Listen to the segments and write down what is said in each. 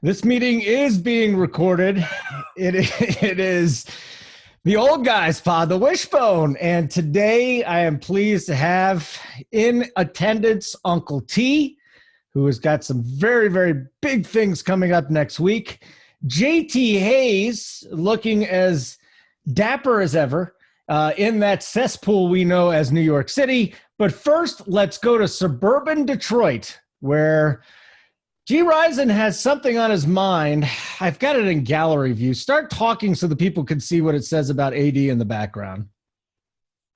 This meeting is being recorded. It is the old guys pod, the Wishbone. And today I am pleased to have in attendance Uncle T, who has got some very, very big things coming up next week. JT Hayes, looking as dapper as ever in that cesspool we know as New York City. But first, let's go to suburban Detroit, where G-Rizen has something on his mind. I've got it in gallery view. Start talking so the people can see what it says about AD in the background.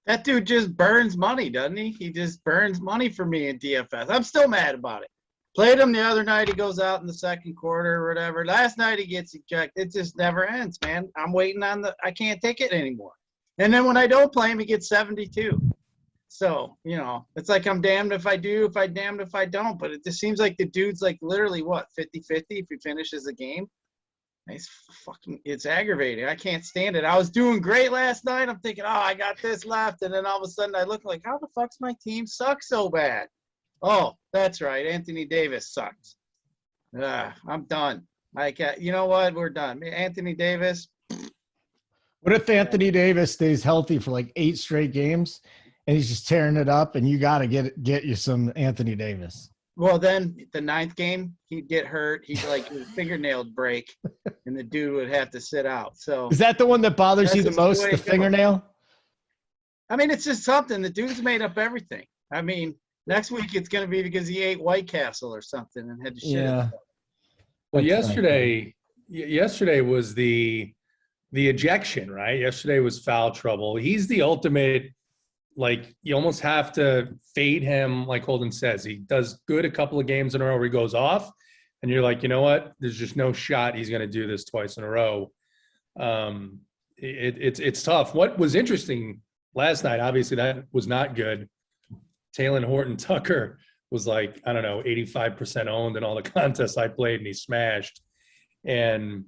That dude just burns money, doesn't he? He just burns money for me in DFS. I'm still mad about it. Played him the other night. He goes out in the second quarter or whatever. Last night he gets ejected. It just never ends, man. I'm waiting on I can't take it anymore. And then when I don't play him, he gets 72. So, you know, it's like I'm damned if I do, if I damned if I don't. But it just seems like the dude's like literally, what, 50-50 if he finishes the game? It's aggravating. I can't stand it. I was doing great last night. I'm thinking, oh, I got this left. And then all of a sudden I look like, how the fuck's my team suck so bad? Oh, that's right. Anthony Davis sucks. I'm done. You know what? We're done. Anthony Davis. What if Anthony Davis stays healthy for like 8 straight games? And he's just tearing it up, and you got to get you some Anthony Davis. Well, then the 9th game, he'd get hurt. He'd like his fingernails break, and the dude would have to sit out. So is that the one that bothers you the most, the fingernail? I mean, it's just something. The dude's made up everything. I mean, next week it's going to be because he ate White Castle or something and had to shit himself. Well, yesterday was the ejection, right? Yesterday was foul trouble. He's the ultimate. Like, you almost have to fade him, like Holden says. He does good a couple of games in a row where he goes off, and you're like, you know what? There's just no shot he's going to do this twice in a row. It's tough. What was interesting last night, obviously that was not good. Taylor Horton Tucker was like, I don't know, 85% owned in all the contests I played, and he smashed. And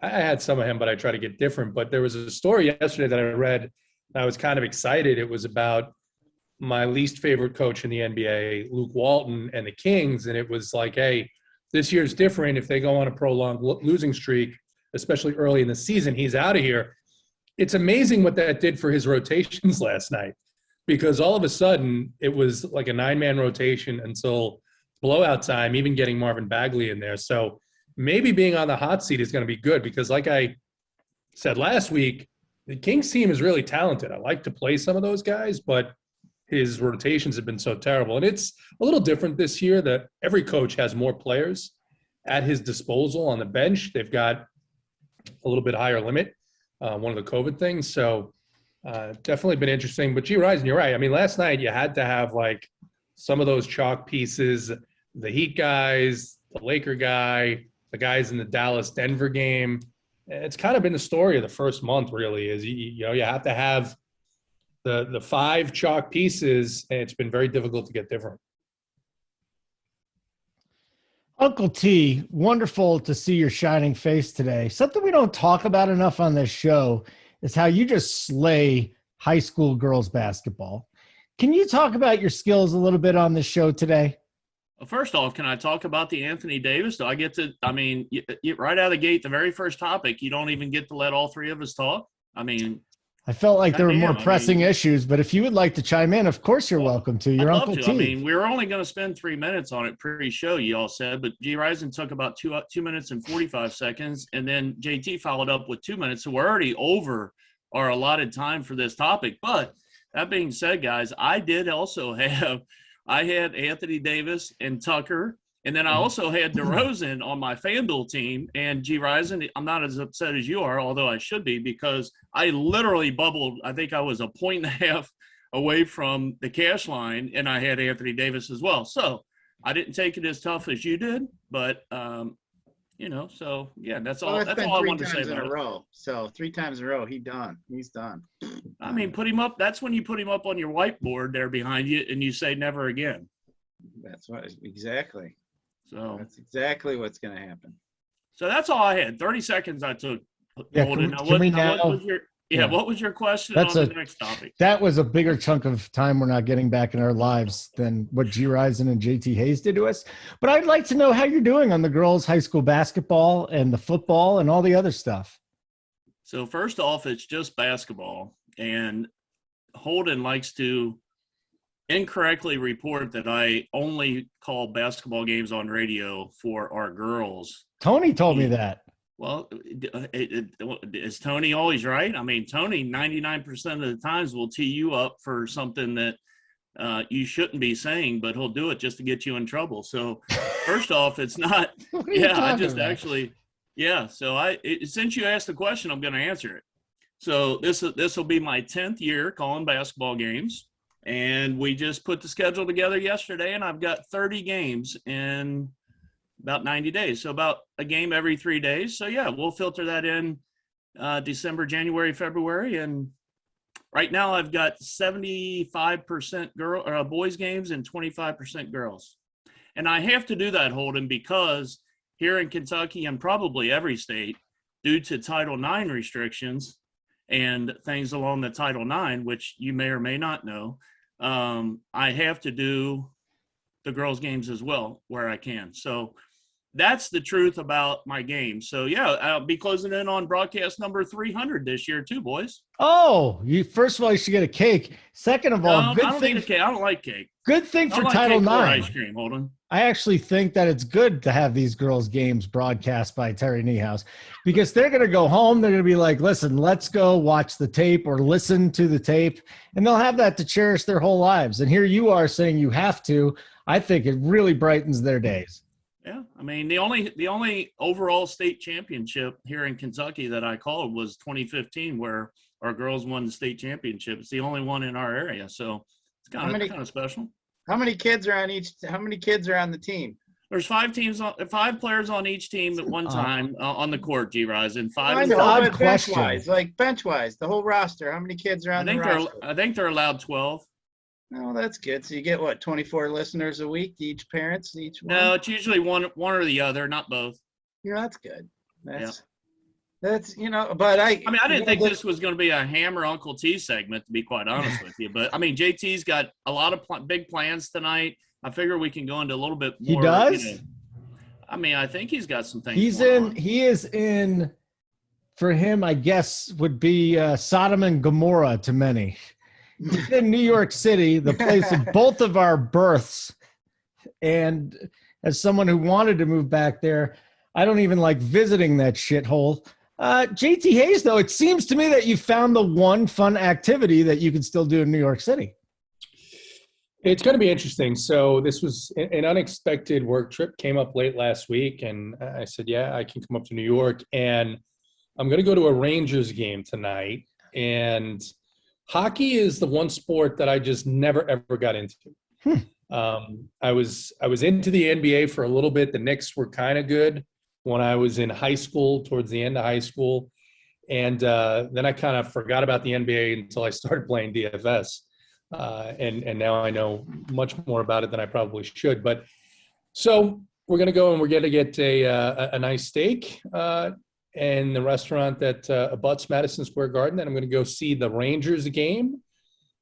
I had some of him, but I try to get different. But there was a story yesterday that I read. I was kind of excited. It was about my least favorite coach in the NBA, Luke Walton, and the Kings. And it was like, hey, this year's different. If they go on a prolonged losing streak, especially early in the season, he's out of here. It's amazing what that did for his rotations last night, because all of a sudden it was like a 9-man rotation until blowout time, even getting Marvin Bagley in there. So maybe being on the hot seat is going to be good, because like I said last week, the Kings team is really talented. I like to play some of those guys, but his rotations have been so terrible. And it's a little different this year that every coach has more players at his disposal on the bench. They've got a little bit higher limit, one of the COVID things. So definitely been interesting. But G-Rizen, you're right. I mean, last night you had to have like some of those chalk pieces, the Heat guys, the Laker guy, the guys in the Dallas-Denver game. It's kind of been the story of the first month, really, is you have to have the 5 chalk pieces, and it's been very difficult to get different. Uncle T, wonderful to see your shining face today. Something we don't talk about enough on this show is how you just slay high school girls basketball. Can you talk about your skills a little bit on this show today? Well, first off, can I talk about the Anthony Davis? Do I get to – I mean, right out of the gate, the very first topic, you don't even get to let all 3 of us talk? I mean – I felt like there were more pressing issues, but if you would like to chime in, of course you're welcome to. You're Uncle T. I mean, we were only going to spend 3 minutes on it pre-show, you all said, but G-Rizen took about 2 minutes and 45 seconds, and then JT followed up with 2 minutes, so we're already over our allotted time for this topic. But that being said, guys, I did also have – I had Anthony Davis and Tucker, and then I also had DeRozan on my FanDuel team. And G-Rizen, I'm not as upset as you are, although I should be, because I literally bubbled. I think I was a 1.5 away from the cash line, and I had Anthony Davis as well. So I didn't take it as tough as you did, but so yeah, that's all. That's all I wanted to say about it. Row. So 3 times in a row, he's done. I mean, put him up. That's when you put him up on your whiteboard there behind you, and you say never again. That's what exactly. So that's exactly what's going to happen. So that's all I had. 30 seconds I took. Yeah, can we now Yeah, Yeah. what was your question That's on the next topic? That was a bigger chunk of time we're not getting back in our lives than what G-Rizen and JT Hayes did to us. But I'd like to know how you're doing on the girls' high school basketball and the football and all the other stuff. So first off, it's just basketball. And Holden likes to incorrectly report that I only call basketball games on radio for our girls. Tony told me that. Well, is Tony always right? I mean, Tony 99% of the times will tee you up for something that you shouldn't be saying, but he'll do it just to get you in trouble. So first off, it's not. Yeah, I just about? Actually. Yeah. So since you asked the question, I'm going to answer it. So this will be my 10th year calling basketball games, and we just put the schedule together yesterday, and I've got 30 games in about 90 days. So about a game every 3 days. So yeah, we'll filter that in December, January, February. And right now I've got 75% boys games and 25% girls. And I have to do that, Holden, because here in Kentucky and probably every state, due to Title IX restrictions and things along the Title IX, which you may or may not know, I have to do the girls' games as well where I can. So that's the truth about my game. So yeah, I'll be closing in on broadcast number 300 this year too, boys. Oh, first of all, you should get a cake. Second of all, I don't need a cake. I don't like cake. Good thing for like Title IX. Ice cream, Holden. I actually think that it's good to have these girls' games broadcast by Terry Niehaus, because they're going to go home. They're going to be like, listen, let's go watch the tape or listen to the tape, and they'll have that to cherish their whole lives. And here you are saying you have to. I think it really brightens their days. Yeah, I mean, the only overall state championship here in Kentucky that I called was 2015, where our girls won the state championship. It's the only one in our area, so it's kind of special. How many kids are on the team? There's 5 players on each team at one time on the court. G-Rizen, 5. I know, but bench-wise, the whole roster. How many kids are on the roster? I think they're allowed 12. Oh, that's good. So you get what, 24 listeners a week, each one? No, it's usually one or the other, not both. Yeah, that's good. That's but I didn't think this was going to be a Hammer Uncle T segment, to be quite honest with you. But I mean, JT's got a lot of big plans tonight. I figure we can go into a little bit more. He does? I think he's got some things. He is in, for him, I guess, would be Sodom and Gomorrah to many. He's in New York City, the place of both of our births. And as someone who wanted to move back there, I don't even like visiting that shithole. JT Hayes, though, it seems to me that you found the one fun activity that you can still do in New York City. It's going to be interesting. So this was an unexpected work trip, came up late last week, and I said, yeah, I can come up to New York. And I'm going to go to a Rangers game tonight. And hockey is the one sport that I just never, ever got into. I was into the NBA for a little bit. The Knicks were kind of good when I was in high school, towards the end of high school. And then I kind of forgot about the NBA until I started playing DFS. And now I know much more about it than I probably should. But so we're going to go and we're going to get a nice steak in the restaurant that abuts Madison Square Garden. And I'm going to go see the Rangers game.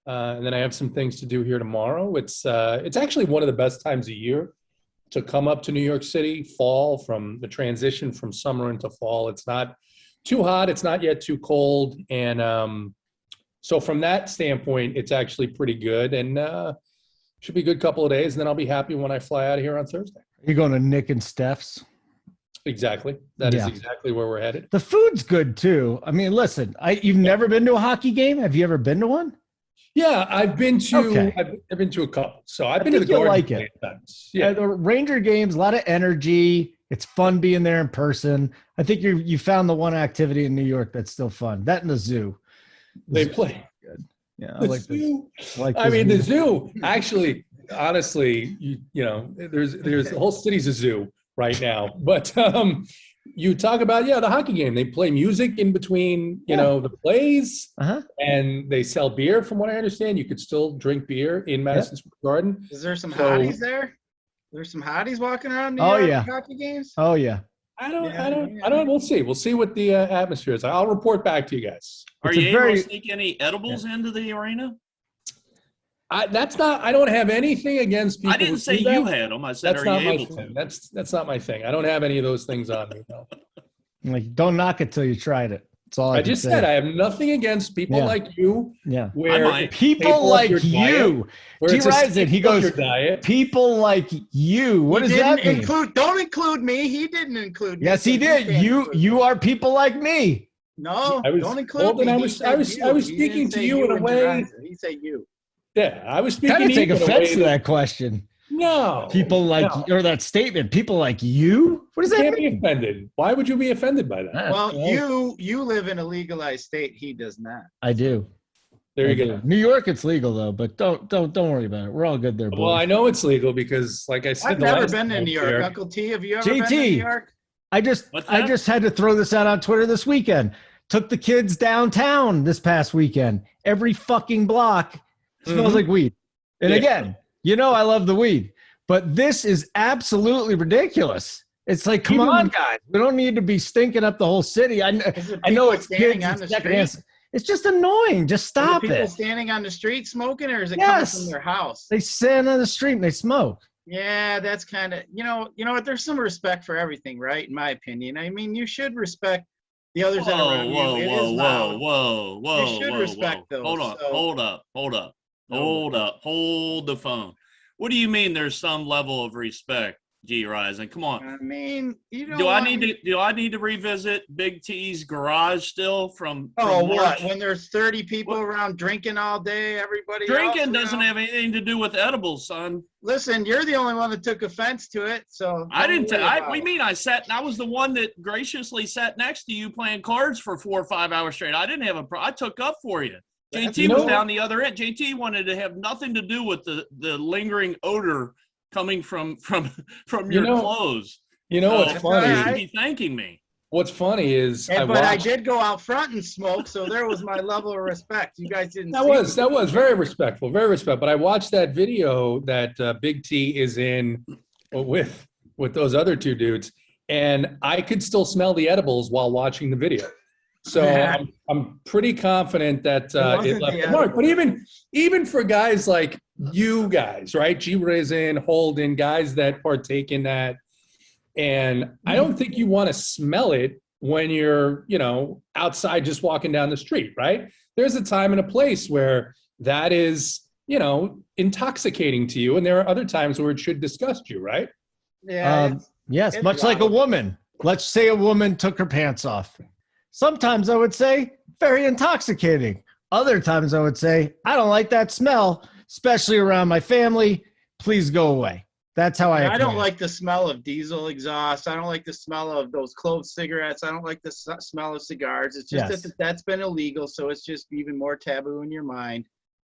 And then I have some things to do here tomorrow. It's actually one of the best times of year to come up to New York City, fall, from the transition from summer into fall. It's not too hot. It's not yet too cold. And so from that standpoint, it's actually pretty good. And should be a good couple of days. And then I'll be happy when I fly out of here on Thursday. You're going to Nick and Steph's? Exactly. That is exactly where we're headed. The food's good, too. I mean, listen, you've never been to a hockey game? Have you ever been to one? Yeah, I've been to I've been to a couple. So I've been to the Garden. Like it. Yeah, the Ranger games, a lot of energy. It's fun being there in person. I think you found the one activity in New York that's still fun. That and the zoo. They play good. Yeah, I like the zoo. I mean, the zoo. Actually, honestly, you know, there's the whole city's a zoo right now. But you talk about the hockey game. They play music in between, you know, the plays, and they sell beer. From what I understand, you could still drink beer in Madison Square Garden. Is there some hotties there? There's some hotties walking around New York hockey games. Oh yeah. I don't. We'll see. We'll see what the atmosphere is. I'll report back to you guys. Are you able to sneak any edibles into the arena? I don't have anything against people. I didn't say you had them. I said, that's are not you my able thing. to? That's not my thing. I don't have any of those things on me. No. Like, don't knock it till you tried it. That's all I just said I have nothing against people like you. Yeah. Where people like you. G-Rizen, he goes, people like you. What does that mean? Don't include me. He didn't include me. Yes, he did. You are people like me. No, don't include me. I was speaking to you in a way. He said you. Yeah, I was speaking to you. Take offense to that that question. No. People like or that statement. People like you? What does that mean? Can't be offended. Why would you be offended by that? Well, you live in a legalized state. He does not. I do. There you go. New York, it's legal though, but don't worry about it. We're all good there, boys. Well, I know it's legal because, like I said, I've never been to New York. Uncle T, have you ever been to New York? I just had to throw this out on Twitter this weekend. Took the kids downtown this past weekend. Every fucking block smells like weed. And again, I love the weed, but this is absolutely ridiculous. It's like, come on, guys. We don't need to be stinking up the whole city. I know it's kids. It's just annoying. Just stop it. People standing on the street smoking, or is it coming from their house? They stand on the street and they smoke. Yeah, that's kind of, you know what? There's some respect for everything, right? In my opinion. I mean, you should respect the others that are around you. Whoa. You should respect those. Hold up. Hold the phone. What do you mean there's some level of respect, G-Rizen? Come on. I mean, do I need to revisit Big T's garage still from what? When there's 30 people around drinking all day, everybody drinking doesn't have anything to do with edibles, son. Listen, you're the only one that took offense to it, so I didn't. What do you mean? I was the one that graciously sat next to you playing cards for 4 or 5 hours straight. I didn't have I took up for you. JT was down the other end. JT wanted to have nothing to do with the lingering odor coming from your clothes. What's funny? You should be thanking me. What's funny is, I did go out front and smoke, so there was my level of respect. You guys didn't. That was very respectful, very respectful. But I watched that video that Big T is in with those other two dudes, and I could still smell the edibles while watching the video. So I'm pretty confident that it left a mark. But even for guys like you guys, right? G-Rizen, Holden, guys that partake in that. And I don't think you want to smell it when you're, outside just walking down the street, right? There's a time and a place where that is, intoxicating to you. And there are other times where it should disgust you, right? Yeah. Yes, much like a woman. Let's say a woman took her pants off. Sometimes I would say very intoxicating. Other times I would say, I don't like that smell, especially around my family. Please go away. That's how I don't like the smell of diesel exhaust. I don't like the smell of those clove cigarettes. I don't like the smell of cigars. It's just that's been illegal, so it's just even more taboo in your mind.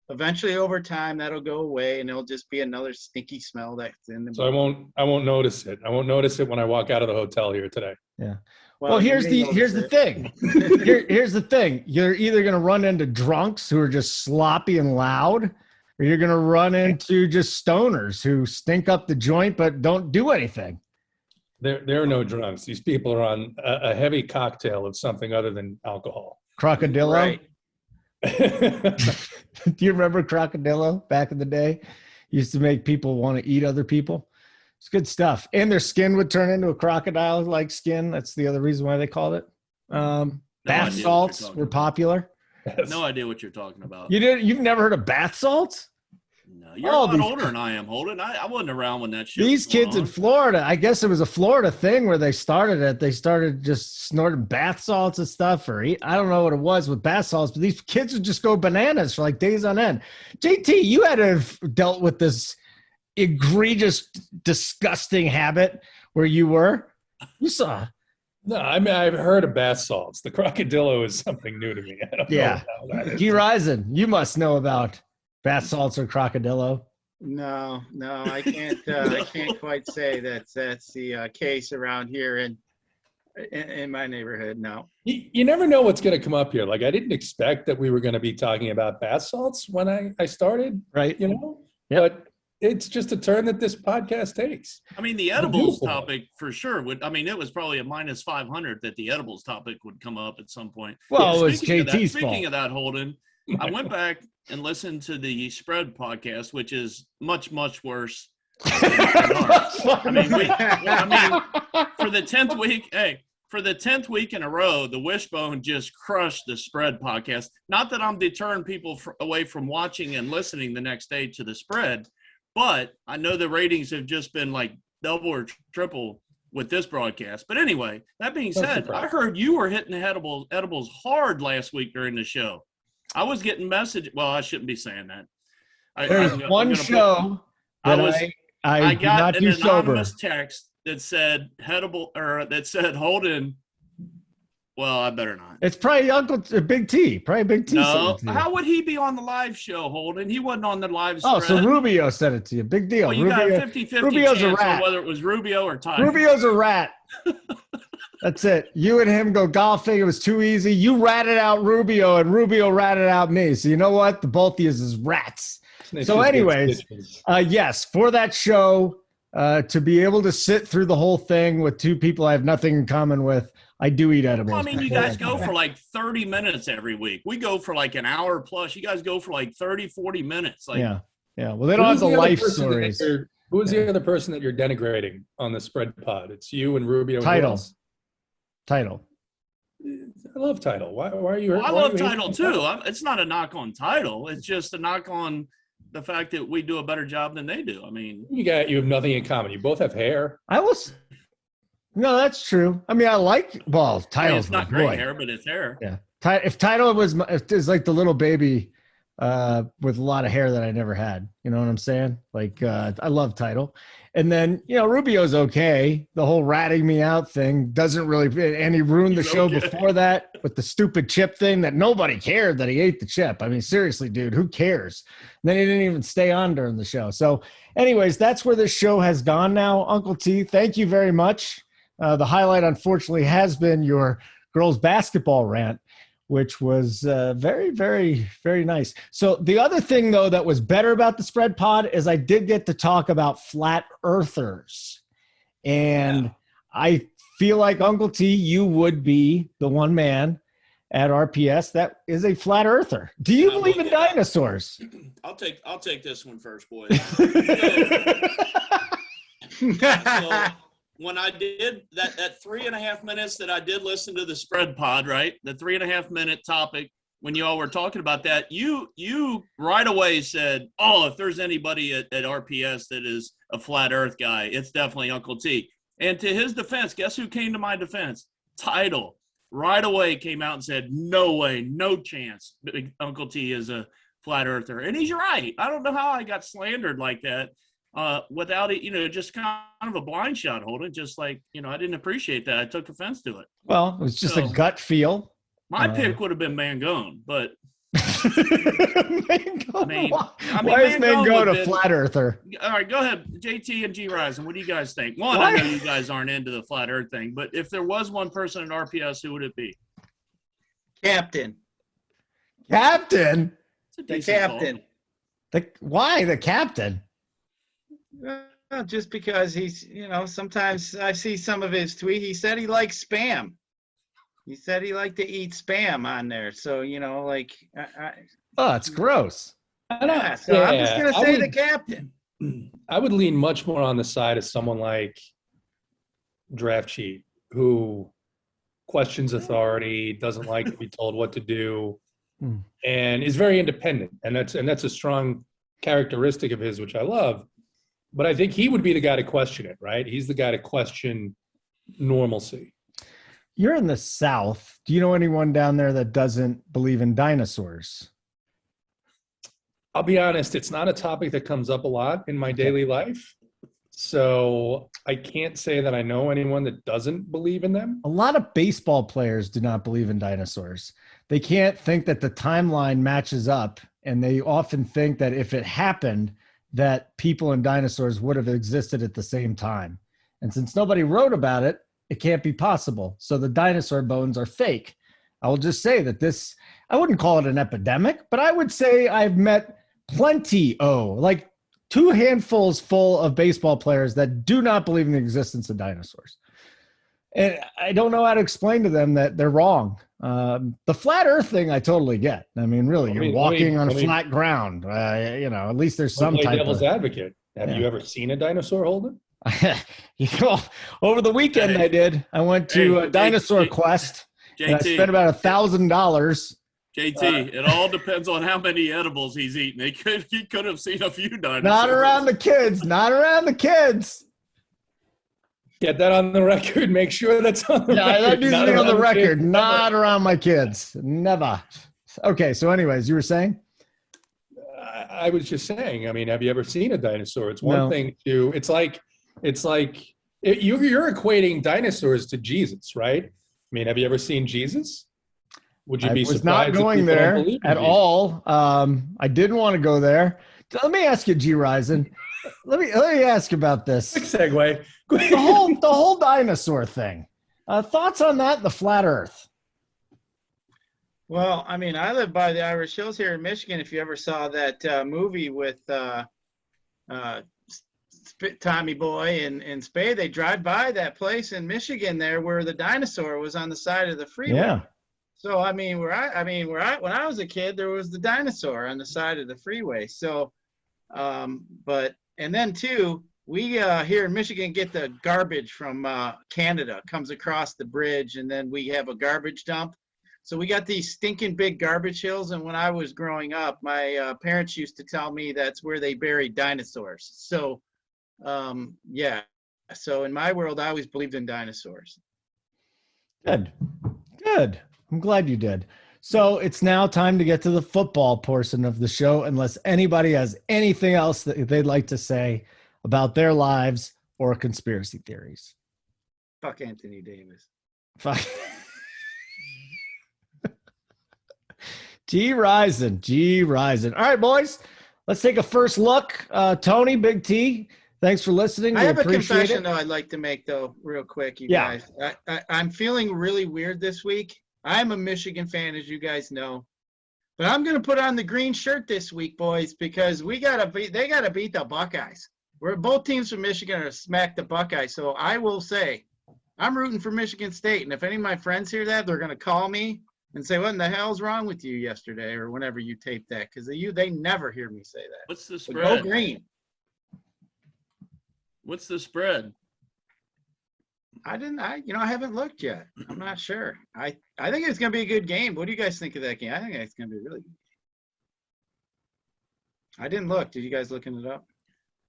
Eventually, over time, that'll go away, and it'll just be another stinky smell that's in the. So I won't notice it. I won't notice it when I walk out of the hotel here today. Yeah. Well, here's the thing. Here's the thing. You're either going to run into drunks who are just sloppy and loud, or you're going to run into just stoners who stink up the joint but don't do anything. There are no drunks. These people are on a heavy cocktail of something other than alcohol. Crocodilo? Right. Do you remember Crocodilo back in the day? Used to make people want to eat other people. It's good stuff. And their skin would turn into a crocodile-like skin. That's the other reason why they called it. Bath salts were popular. No idea what you're talking about. You've never heard of bath salts? No, you're a lot older than I am, Holden. I wasn't around when that shit These kids in Florida, I guess it was a Florida thing where they started it. They started just snorting bath salts and stuff, I don't know what it was with bath salts, but these kids would just go bananas for like days on end. JT, you had to have dealt with this egregious, disgusting habit where you were. You saw. No, I mean, I've heard of bath salts. The crocodilo is something new to me. I don't know what that is. G-Rizen, you must know about bath salts or crocodilo. No, I can't. I can't quite say that's the case around here in my neighborhood. No. You never know what's going to come up here. Like, I didn't expect that we were going to be talking about bath salts when I started. Right. But it's just a turn that this podcast takes. I mean, the edibles topic for sure would. I mean, it was probably a minus 500 that the edibles topic would come up at some point. Well, it was JT's fault. Speaking of that, Holden, I went back and listened to the Spread podcast, which is much, much worse. I mean, for the 10th week, for the 10th week in a row, the Wishbone just crushed the Spread podcast. Not that I'm deterring people away from watching and listening the next day to the Spread, but I know the ratings have just been like double or triple with this broadcast. But anyway, that being said, I heard you were hitting the edibles hard last week during the show. I was getting messages. Well, I shouldn't be saying that. There's one show that I got an anonymous text that said that said Holden. Well, I better not. It's probably Big T. Probably Big T. No, how would he be on the live show, Holden? He wasn't on the live show. Oh, so Rubio sent it to you. Big deal. Well, you got a 50-50 chance on whether it was Rubio or Ty. Rubio's a rat. That's it. You and him go golfing. It was too easy. You ratted out Rubio, and Rubio ratted out me. So you know what? The both of you is rats. So anyways, yes, for that show, to be able to sit through the whole thing with two people I have nothing in common with, I do eat edibles. Well, I mean, you guys go for like 30 minutes every week. We go for like an hour plus. You guys go for like 30, 40 minutes. Like, yeah. Well, they don't have the life stories. Who is the other person that you're denigrating on the Spread pod? It's you and Rubio. Title. I love Title. Why are you? Well, I love Title too. It's not a knock on Title. It's just a knock on the fact that we do a better job than they do. I mean, you have nothing in common. You both have hair. No, that's true. I mean, I like Title's it's not great hair, but it's hair. Yeah. If Title was like the little baby with a lot of hair that I never had. You know what I'm saying? Like, I love Title. And then, Rubio's okay. The whole ratting me out thing doesn't really – and he ruined the show before that with the stupid chip thing that nobody cared that he ate the chip. I mean, seriously, dude, who cares? And then he didn't even stay on during the show. So, anyways, that's where this show has gone now. Uncle T, thank you very much. The highlight, unfortunately, has been your girls' basketball rant, which was very, very, very nice. So the other thing, though, that was better about the Spread pod is I did get to talk about flat earthers. And I feel like, Uncle T, you would be the one man at RPS that is a flat earther. Do you believe in dinosaurs? I'll take this one first, boys. When I did that 3.5 minutes that I did listen to the Spread pod, right? The 3.5 minute topic, when you all were talking about that, you right away said, oh, if there's anybody at RPS that is a flat earth guy, it's definitely Uncle T. And to his defense, guess who came to my defense? Title. Right away came out and said, no way, no chance Uncle T is a flat earther. And he's right. I don't know how I got slandered like that. Without it, just kind of a blind shot, Holden. Just like, I didn't appreciate that. I took offense to it. Well, it was just a gut feel. My pick would have been Mangone, but Mangone. Why is Mangone a flat earther? All right, go ahead. JT and G-Rizen, what do you guys think? One, I know you guys aren't into the flat earth thing, but if there was one person at RPS, who would it be? Captain. Captain? The captain. Why the captain? Just because he's, sometimes I see some of his tweet. He said he likes Spam. He said he liked to eat Spam on there. So, oh, it's gross. I'm just going to say the captain. I would lean much more on the side of someone like Draft Cheat, who questions authority, doesn't like to be told what to do, and is very independent. And that's a strong characteristic of his, which I love. But I think he would be the guy to question it, right? He's the guy to question normalcy. You're in the South. Do you know anyone down there that doesn't believe in dinosaurs? I'll be honest, it's not a topic that comes up a lot in my daily life. So I can't say that I know anyone that doesn't believe in them. A lot of baseball players do not believe in dinosaurs. They can't think that the timeline matches up, and they often think that if it happened, that people and dinosaurs would have existed at the same time. And since nobody wrote about it, it can't be possible. So the dinosaur bones are fake. I will just say that I wouldn't call it an epidemic, but I would say I've met plenty, like two handfuls full of baseball players that do not believe in the existence of dinosaurs. And I don't know how to explain to them that they're wrong. The flat earth thing, I totally get. I mean, really, you're walking on flat ground. At least there's some type devil's of advocate. Have you ever seen a dinosaur, Holden? Over the weekend I did. I went to a dinosaur quest. And I spent about $1,000. JT, it all depends on how many edibles he's eating. He could have seen a few dinosaurs. Not around the kids. Not around the kids. Get that on the record. Make sure that's on the record. Yeah, that needs to be on the record. Not around my kids. Never. Okay, so anyways, you were saying? I was just saying, I mean, have you ever seen a dinosaur? It's one thing to, it's like you're equating dinosaurs to Jesus, right? I mean, have you ever seen Jesus? Would you be surprised? I was not going there at all. I didn't want to go there. Let me ask you, G-Rizen. Let me ask about this. Quick segue. The whole dinosaur thing. Thoughts on that? The flat Earth. Well, I mean, I live by the Irish Hills here in Michigan. If you ever saw that movie with Tommy Boy and Spade, they drive by that place in Michigan there where the dinosaur was on the side of the freeway. Yeah. So I mean, when I was a kid, there was the dinosaur on the side of the freeway. So, and then too, we here in Michigan get the garbage from Canada, comes across the bridge, and then we have a garbage dump. So we got these stinking big garbage hills, and when I was growing up, my parents used to tell me that's where they buried dinosaurs. So, yeah. So in my world, I always believed in dinosaurs. Good. I'm glad you did. So it's now time to get to the football portion of the show, unless anybody has anything else that they'd like to say about their lives or conspiracy theories. Fuck Anthony Davis. Fuck. G-Rizen. All right, boys, let's take a first look. Tony, Big T, thanks for listening. I have a confession, though, I'd like to make, though, real quick, you guys. I'm feeling really weird this week. I'm a Michigan fan, as you guys know. But I'm going to put on the green shirt this week, boys, because they got to beat the Buckeyes. Both teams from Michigan are to smack the Buckeyes. So I will say, I'm rooting for Michigan State. And if any of my friends hear that, they're going to call me and say, what in the hell's wrong with you yesterday or whenever you taped that? Because they never hear me say that. What's the spread? Go green. What's the spread? I haven't looked yet. I'm not sure. I think it's going to be a good game. What do you guys think of that game? I think it's going to be a really good game. I didn't look. Did you guys looking it up?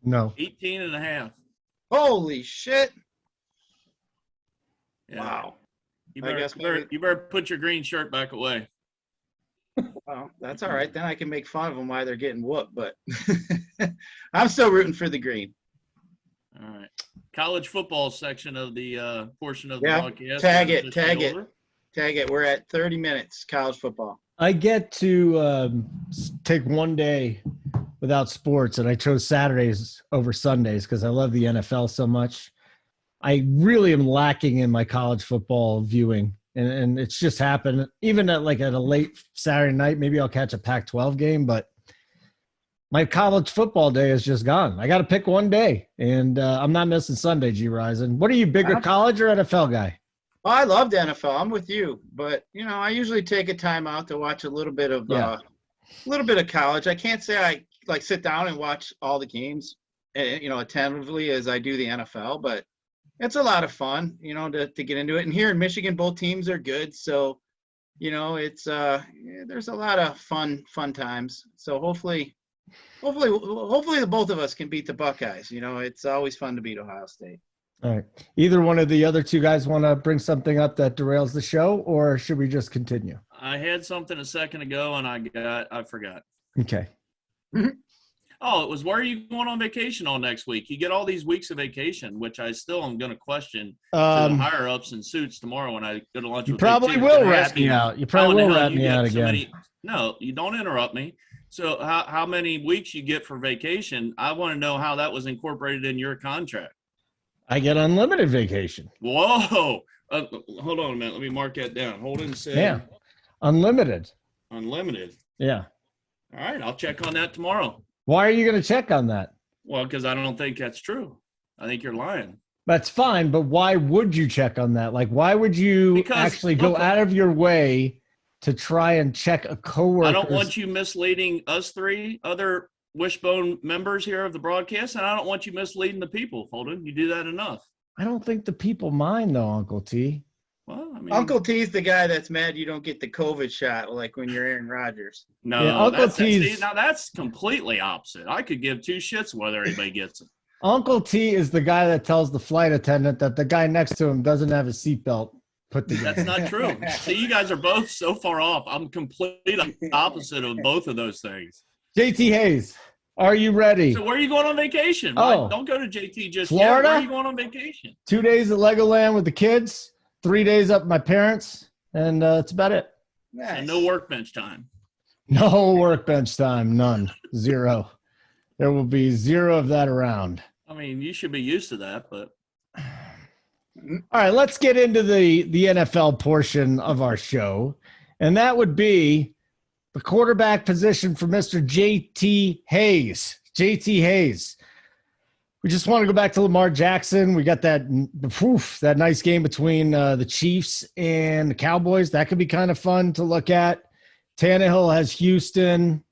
No. 18.5. Holy shit. Yeah. Wow. You better put your green shirt back away. Well, that's all right. Then I can make fun of them while they're getting whooped. But I'm still rooting for the green. All right. College football section of the portion of the broadcast. Tag it. We're at 30 minutes, college football. I get to take one day without sports, and I chose Saturdays over Sundays because I love the NFL so much. I really am lacking in my college football viewing, and it's just happened. Even at a late Saturday night, maybe I'll catch a Pac-12 game, but my college football day is just gone. I got to pick one day, and I'm not missing Sunday, G-Rizen. What are you, bigger college or NFL guy? Oh, I love the NFL. I'm with you, but I usually take a time out to watch a little bit of college. I can't say I sit down and watch all the games, attentively as I do the NFL, but it's a lot of fun, to get into it. And here in Michigan, both teams are good, so it's there's a lot of fun times. So hopefully the both of us can beat the Buckeyes. It's always fun to beat Ohio State. All right. Either one of the other two guys want to bring something up that derails the show, or should we just continue? I had something a second ago, and I forgot. Okay. Oh, it was, where are you going on vacation all next week? You get all these weeks of vacation, which I still am going to question to the higher-ups and suits tomorrow when I go to lunch with you. Probably will rat me out. You probably will rat me out again. No, you don't interrupt me. So how many weeks you get for vacation? I want to know how that was incorporated in your contract. I get unlimited vacation. Whoa. Hold on a minute. Let me mark that down. Holden said. Yeah. Unlimited. Unlimited. Yeah. All right. I'll check on that tomorrow. Why are you going to check on that? Well, because I don't think that's true. I think you're lying. That's fine, but why would you check on that? Like, why would you actually go out of your way to try and check a coworker? I don't want you misleading us three other Wishbone members here of the broadcast, and I don't want you misleading the people, Holden. You do that enough. I don't think the people mind, though, Uncle T. Well, I mean, Uncle T's the guy that's mad you don't get the COVID shot, like when you're Aaron Rodgers. No, yeah, Uncle T's. Now that's completely opposite. I could give two shits whether anybody gets it. Uncle T is the guy that tells the flight attendant that the guy next to him doesn't have a seatbelt put together. That's not true. See, you guys are both so far off. I'm completely opposite of both of those things. JT Hayes, are you ready? So where are you going on vacation? Oh, don't go to JT just Florida? yet. Where are you going on vacation? 2 days at Legoland with the kids, 3 days up with my parents, and that's about it. Nice. And no workbench time. No workbench time, none, zero. There will be zero of that around. I mean, you should be used to that, but. All right, let's get into the NFL portion of our show, and that would be the quarterback position for Mr. JT Hayes. JT Hayes. We just want to go back to Lamar Jackson. We got that nice game between the Chiefs and the Cowboys. That could be kind of fun to look at. Tannehill has Houston.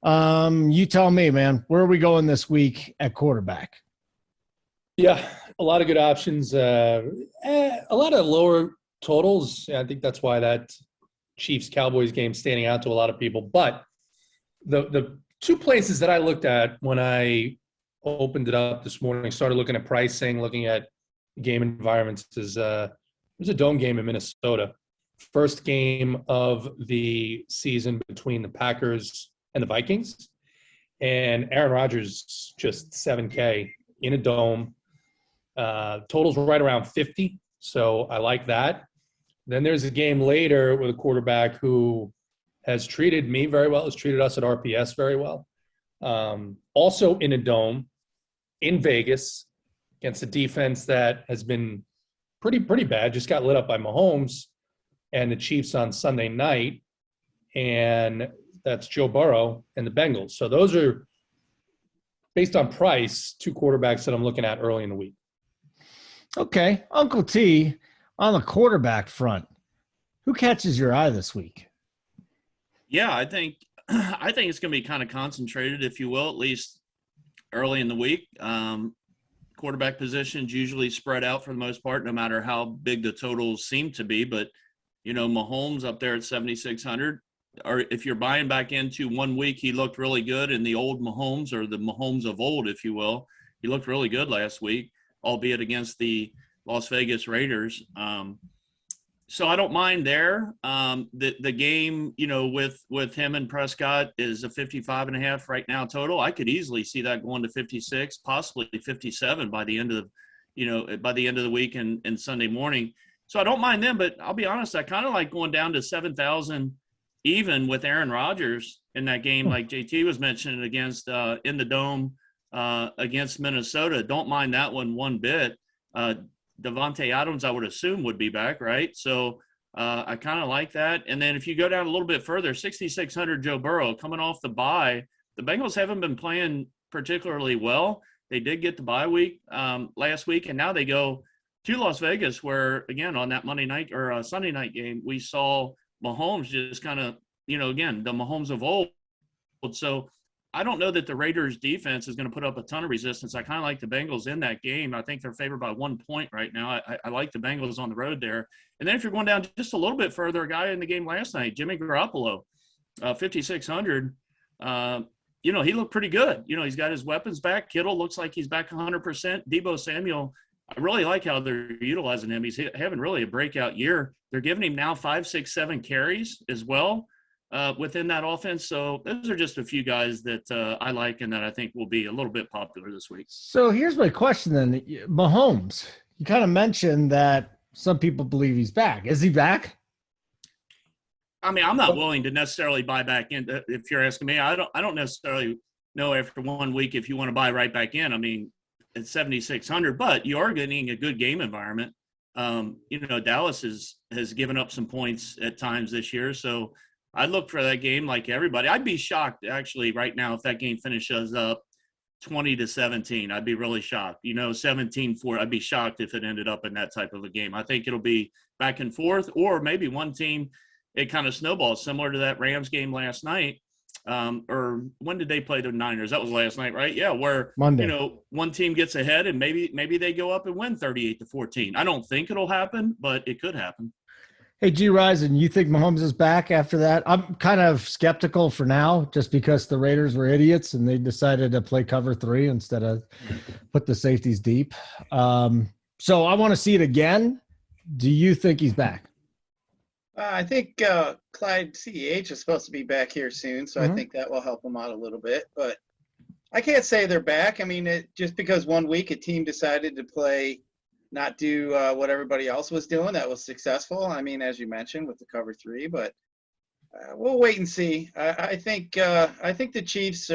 You tell me, man, where are we going this week at quarterback? Yeah, a lot of good options. A lot of lower totals. I think that's why that Chiefs-Cowboys game standing out to a lot of people. But the two places that I looked at when I opened it up this morning, started looking at pricing, looking at game environments, there's a dome game in Minnesota. First game of the season between the Packers and the Vikings. And Aaron Rodgers, just $7K in a dome. Totals right around 50. So I like that. Then there's a game later with a quarterback who has treated me very well, has treated us at RPS very well. Also in a dome in Vegas against a defense that has been pretty bad, just got lit up by Mahomes and the Chiefs on Sunday night. And that's Joe Burrow and the Bengals. So those are, based on price, two quarterbacks that I'm looking at early in the week. Okay. Uncle T, on the quarterback front, who catches your eye this week? Yeah, I think it's going to be kind of concentrated, if you will, at least early in the week. Quarterback positions usually spread out for the most part, no matter how big the totals seem to be. But, Mahomes up there at 7,600. Or if you're buying back into 1 week, he looked really good in the old Mahomes, or the Mahomes of old, if you will. He looked really good last week, albeit against the Las Vegas Raiders. So I don't mind there. The game, with him and Prescott is a 55.5 right now total. I could easily see that going to 56, possibly 57 by the end of the week and Sunday morning. So I don't mind them, but I'll be honest, I kind of like going down to 7,000 even with Aaron Rodgers in that game, like JT was mentioning against in the dome against Minnesota. Don't mind that one bit. Devontae Adams, I would assume, would be back, right? So I kind of like that. And then if you go down a little bit further, 6,600 Joe Burrow coming off the bye. The Bengals haven't been playing particularly well. They did get the bye week last week, and now they go to Las Vegas, where, again, on that Monday night or Sunday night game, we saw Mahomes just kind of, again, the Mahomes of old. So I don't know that the Raiders defense is going to put up a ton of resistance. I kind of like the Bengals in that game. I think they're favored by 1 point right now. I like the Bengals on the road there. And then if you're going down just a little bit further, a guy in the game last night, Jimmy Garoppolo, 5,600, he looked pretty good. He's got his weapons back. Kittle looks like he's back 100%. Deebo Samuel, I really like how they're utilizing him. He's having really a breakout year. They're giving him now 5, 6, 7 carries as well within that offense. So those are just a few guys that I like and that I think will be a little bit popular this week. So here's my question then. Mahomes, you kind of mentioned that some people believe he's back. Is he back? I mean, I'm not willing to necessarily buy back in. If you're asking me, I don't necessarily know after 1 week if you want to buy right back in. I mean, it's 7,600, but you are getting a good game environment. Dallas has given up some points at times this year, so I'd look for that game like everybody. I'd be shocked actually right now if that game finishes up 20-17. I'd be really shocked. 17-4. I'd be shocked if it ended up in that type of a game. I think it'll be back and forth, or maybe one team, it kind of snowballs similar to that Rams game last night. Or when did they play the Niners? That was last night, right? Yeah, where Monday. One team gets ahead and maybe they go up and win 38-14. I don't think it'll happen, but it could happen. Hey, G-Rizen, you think Mahomes is back after that? I'm kind of skeptical for now, just because the Raiders were idiots and they decided to play cover 3 instead of put the safeties deep. So I want to see it again. Do you think he's back? I think Clyde CEH is supposed to be back here soon, so I think that will help him out a little bit. But I can't say they're back. I mean, just because one week a team decided to not do what everybody else was doing that was successful. I mean, as you mentioned, with the cover 3, but we'll wait and see. I think the Chiefs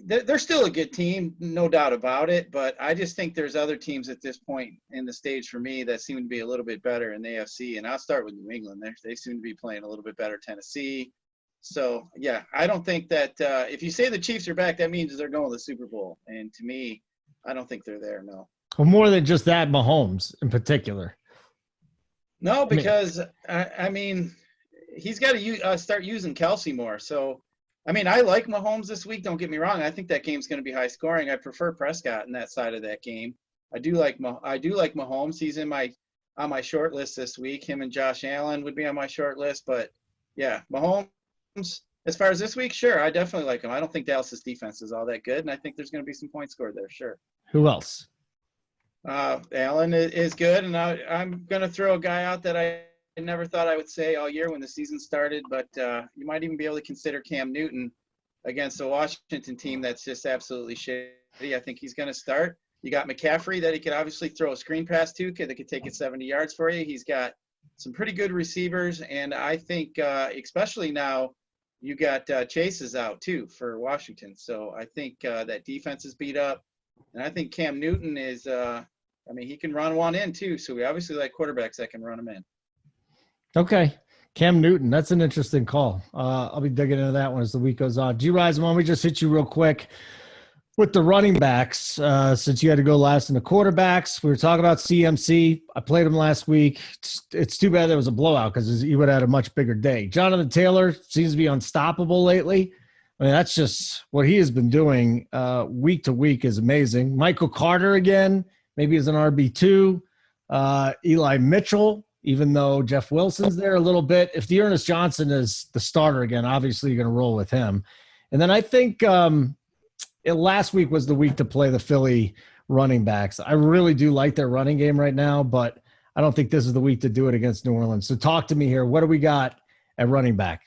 they're still a good team, no doubt about it. But I just think there's other teams at this point in the stage for me that seem to be a little bit better in the AFC. And I'll start with New England. They seem to be playing a little bit better. Tennessee. So, yeah, I don't think that if you say the Chiefs are back, that means they're going to the Super Bowl. And to me, I don't think they're there, no. Well, more than just that, Mahomes in particular. No, because, I mean, he's got to start using Kelsey more. So, I mean, I like Mahomes this week. Don't get me wrong. I think that game's going to be high scoring. I prefer Prescott in that side of that game. I do like Mahomes. He's on my short list this week. Him and Josh Allen would be on my short list. But, yeah, Mahomes, as far as this week, sure, I definitely like him. I don't think Dallas's defense is all that good, and I think there's going to be some points scored there, sure. Who else? Allen is good, and I'm going to throw a guy out that I never thought I would say all year when the season started, but you might even be able to consider Cam Newton against a Washington team that's just absolutely shitty. I think he's going to start. You got McCaffrey that he could obviously throw a screen pass to, that could take it 70 yards for you. He's got some pretty good receivers, and I think especially now you got Chase is out too for Washington. So I think that defense is beat up, and I think Cam Newton is he can run one in too. So we obviously like quarterbacks that can run them in. Okay. Cam Newton. That's an interesting call. I'll be digging into that one as the week goes on. G-Rizen, why don't we just hit you real quick with the running backs, since you had to go last in the quarterbacks. We were talking about CMC. I played him last week. It's too bad there was a blowout because he would have had a much bigger day. Jonathan Taylor seems to be unstoppable lately. I mean, that's just what he has been doing week to week is amazing. Michael Carter again, maybe as an RB2. Eli Mitchell, even though Jeff Wilson's there a little bit. If Dearness Johnson is the starter again, obviously you're going to roll with him. And then I think last week was the week to play the Philly running backs. I really do like their running game right now, but I don't think this is the week to do it against New Orleans. So talk to me here. What do we got at running back?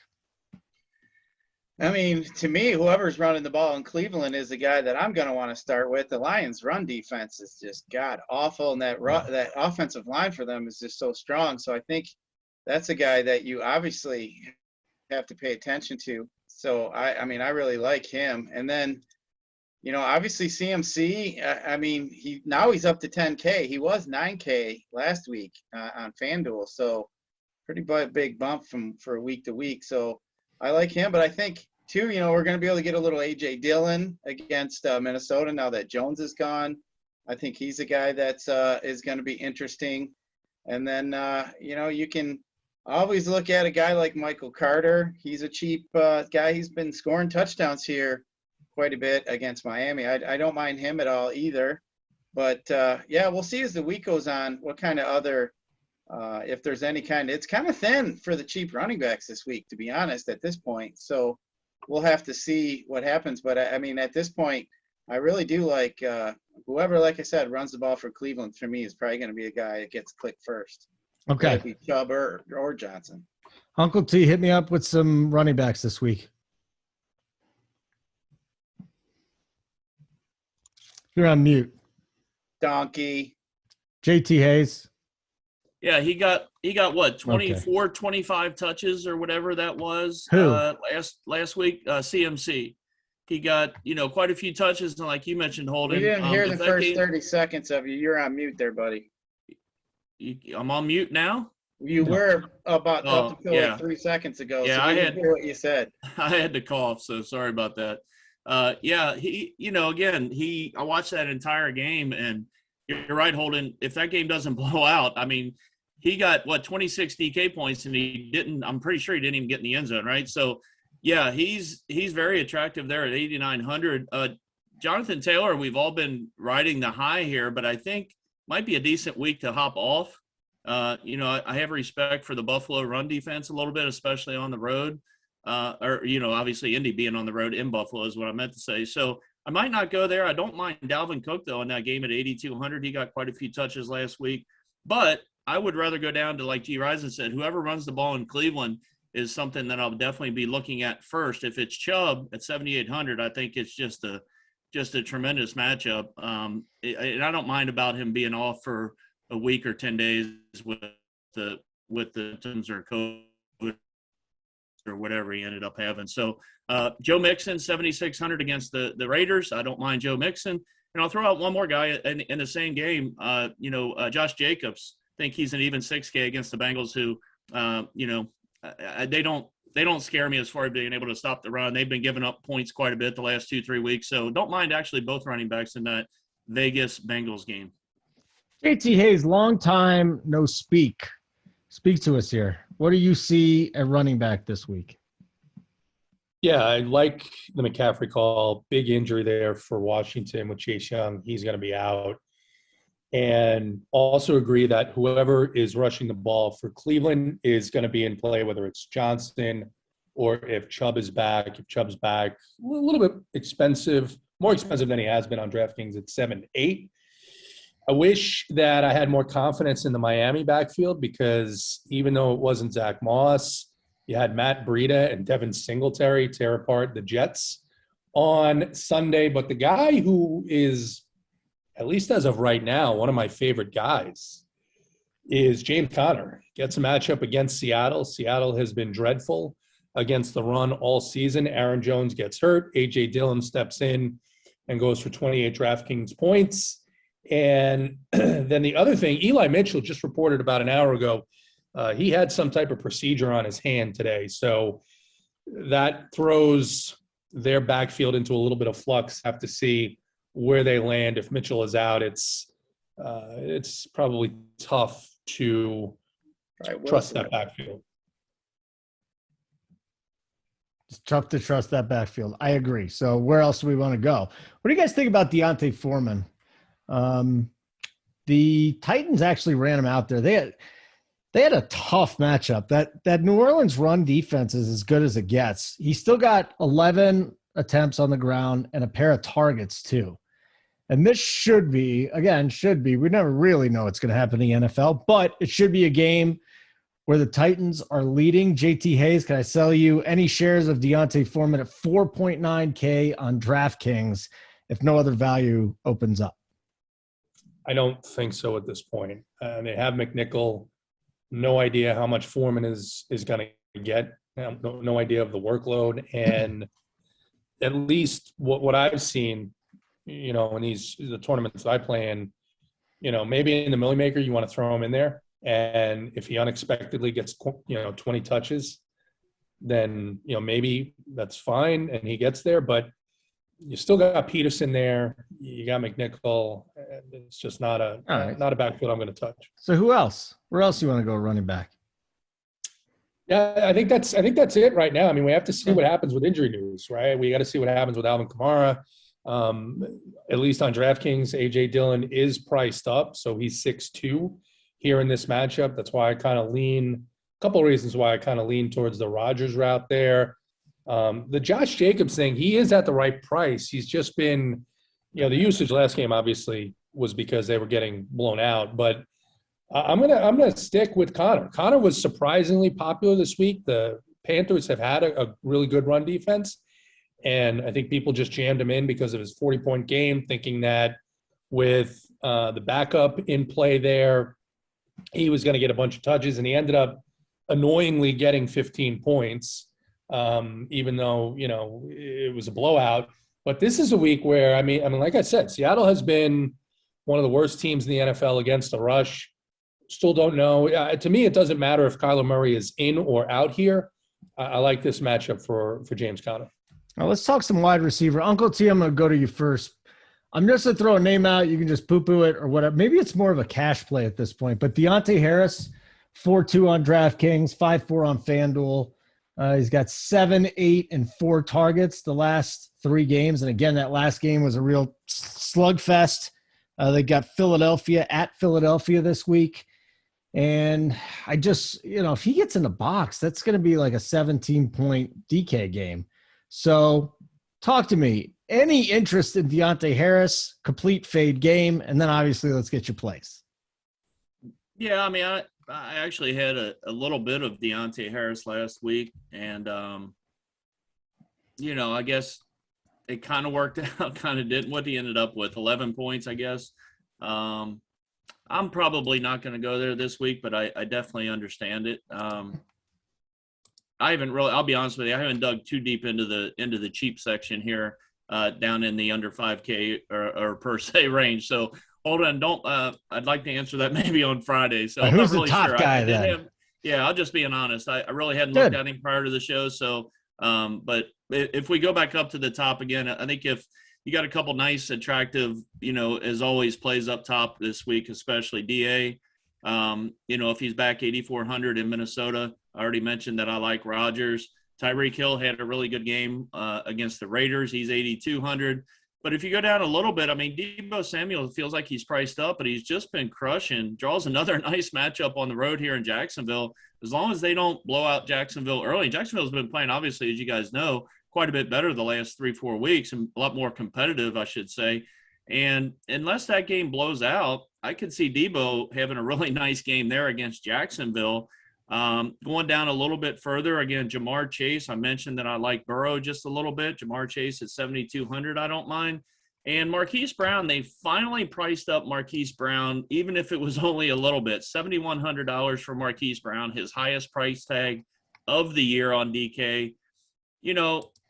I mean, to me, whoever's running the ball in Cleveland is the guy that I'm going to want to start with. The Lions' run defense is just god-awful, and that offensive line for them is just so strong. So I think that's a guy that you obviously have to pay attention to. So, I really like him. And then, obviously CMC, he's up to 10K. He was 9K last week on FanDuel. So pretty big bump for week to week. So I like him, but I think too, we're going to be able to get a little AJ Dillon against Minnesota now that Jones is gone. I think he's a guy that's is going to be interesting. And then, you can always look at a guy like Michael Carter. He's a cheap guy. He's been scoring touchdowns here quite a bit against Miami. I don't mind him at all either. But, we'll see as the week goes on what kind of other if there's any it's kind of thin for the cheap running backs this week, to be honest, at this point. So we'll have to see what happens. But, at this point, I really do like whoever, like I said, runs the ball for Cleveland for me is probably going to be a guy that gets clicked first. Okay. Whether it be Chubb or Johnson. Uncle T, hit me up with some running backs this week. You're on mute. Donkey. JT Hayes. Yeah, he got what, 24, 25 touches or whatever that was. Who? Last week, CMC. He got, quite a few touches, and like you mentioned, Holden. We didn't hear the first 30 seconds of you. You're on mute there, buddy. I'm on mute now? You were about up until 3 seconds ago, Yeah, so I didn't hear what you said. I had to cough, so sorry about that. Yeah, I watched that entire game, and you're right, Holden. If that game doesn't blow out, I mean, he got 26 DK points, and I'm pretty sure he didn't even get in the end zone, right? So, yeah, he's very attractive there at 8,900. Jonathan Taylor, we've all been riding the high here, but I think might be a decent week to hop off. I have respect for the Buffalo run defense a little bit, especially on the road. Obviously Indy being on the road in Buffalo is what I meant to say. So I might not go there. I don't mind Dalvin Cook, though, in that game at 8,200. He got quite a few touches last week. But I would rather go down to, like G-Rizen said, whoever runs the ball in Cleveland is something that I'll definitely be looking at first. If it's Chubb at 7,800, I think it's just a tremendous matchup. And I don't mind about him being off for a week or 10 days with the symptoms or COVID or whatever he ended up having. So Joe Mixon, 7,600 against the Raiders. I don't mind Joe Mixon. And I'll throw out one more guy in the same game. Josh Jacobs. I think he's an even 6K against the Bengals, who, they don't scare me as far as being able to stop the run. They've been giving up points quite a bit the last 2-3 weeks. So don't mind actually both running backs in that Vegas Bengals game. JT Hayes, long time no speak. Speak to us here. What do you see at running back this week? Yeah, I like the McCaffrey call. Big injury there for Washington with Chase Young. He's going to be out. And also agree that whoever is rushing the ball for Cleveland is going to be in play, whether it's Johnston or if Chubb is back. If Chubb's back, a little bit expensive, more expensive than he has been on DraftKings at 7-8. I wish that I had more confidence in the Miami backfield, because even though it wasn't Zach Moss, you had Matt Breida and Devin Singletary tear apart the Jets on Sunday. But the guy who is, at least as of right now, one of my favorite guys is James Conner. Gets a matchup against Seattle. Seattle has been dreadful against the run all season. Aaron Jones gets hurt. A.J. Dillon steps in and goes for 28 DraftKings points. And then the other thing, Eli Mitchell just reported about an hour ago, he had some type of procedure on his hand today. So that throws their backfield into a little bit of flux. Have to see where they land. If Mitchell is out, it's probably tough to trust that backfield. It's tough to trust that backfield. I agree. So where else do we want to go? What do you guys think about Deonte Foreman? The Titans actually ran him out there. They had a tough matchup. That New Orleans run defense is as good as it gets. He still got 11 attempts on the ground and a pair of targets too. And this should be, we never really know what's going to happen in the NFL, but it should be a game where the Titans are leading. JT Hayes, can I sell you any shares of Deonte Foreman at 4.9K on DraftKings if no other value opens up? I don't think so at this point. They have McNichol. No idea how much Foreman is going to get. No idea of the workload. And at least what I've seen, in the tournaments that I play in, maybe in the Millie Maker, you want to throw him in there. And if he unexpectedly gets, 20 touches, then, maybe that's fine and he gets there. But you still got Peterson there. You got McNichol. It's just not a backfield I'm going to touch. So who else? Where else do you want to go running back? Yeah, I think that's it right now. I mean, we have to see what happens with injury news, right? We got to see what happens with Alvin Kamara. At least on DraftKings, A.J. Dillon is priced up, so he's 6'2" here in this matchup. That's why I kind of lean – a couple of reasons why I kind of lean towards the Rodgers route there. The Josh Jacobs thing, he is at the right price. He's just been – the usage last game obviously was because they were getting blown out, but I'm gonna stick with Conner. Conner was surprisingly popular this week. The Panthers have had a really good run defense, and I think people just jammed him in because of his 40-point game, thinking that with the backup in play there, he was going to get a bunch of touches, and he ended up annoyingly getting 15 points, even though it was a blowout. But this is a week where I mean, like I said, Seattle has been one of the worst teams in the NFL against the rush. Still don't know. To me, it doesn't matter if Kyler Murray is in or out here. I like this matchup for James Conner. Now let's talk some wide receiver. Uncle T, I'm going to go to you first. I'm just going to throw a name out. You can just poo-poo it or whatever. Maybe it's more of a cash play at this point. But Deonte Harris, 4-2 on DraftKings, 5-4 on FanDuel. He's got 7, 8, and 4 targets the last 3 games. And again, that last game was a real slugfest. They got Philadelphia at Philadelphia this week. And I just, if he gets in the box, that's going to be like a 17-point DK game. So talk to me. Any interest in Deonte Harris, complete fade game, and then obviously let's get your plays. Yeah, I mean, I actually had a little bit of Deonte Harris last week, and, I guess it kind of worked out, kind of didn't. What he ended up with, 11 points, I guess. I'm probably not going to go there this week, but I definitely understand it. I haven't really, I'll be honest with you, I haven't dug too deep into the cheap section here. Down in the under 5K or per se range. So hold on, I'd like to answer that maybe on Friday. So I'm who's not really the top sure. guy then? I'll just being honest. I really hadn't looked at him prior to the show. So, but if we go back up to the top again, I think if you got a couple nice, attractive, as always, plays up top this week, especially DA. If he's back 8,400 in Minnesota, I already mentioned that I like Rodgers. Tyreek Hill had a really good game against the Raiders. He's 8,200. But if you go down a little bit, I mean, Deebo Samuel feels like he's priced up, but he's just been crushing. Draws another nice matchup on the road here in Jacksonville. As long as they don't blow out Jacksonville early. Jacksonville's been playing, obviously, as you guys know, quite a bit better the last 3-4 weeks and a lot more competitive, I should say. And unless that game blows out, I could see Deebo having a really nice game there against Jacksonville. Going down a little bit further, again, Jamar Chase. I mentioned that I like Burrow just a little bit. Jamar Chase at 7,200, I don't mind. And Marquise Brown, they finally priced up Marquise Brown, even if it was only a little bit. $7,100 for Marquise Brown, his highest price tag of the year on DK.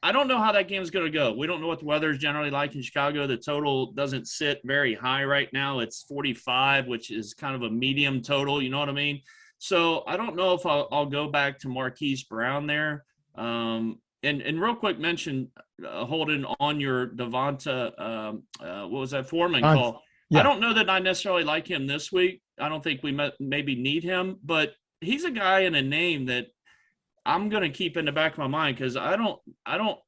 I don't know how that game's going to go. We don't know what the weather is generally like in Chicago. The total doesn't sit very high right now. It's 45, which is kind of a medium total. You know what I mean? So I don't know if I'll go back to Marquise Brown there. And real quick mention, Holden, on your Devonta, what was that, Foreman call? Yeah. I don't know that I necessarily like him this week. I don't think we maybe need him, but he's a guy and a name that I'm going to keep in the back of my mind because I don't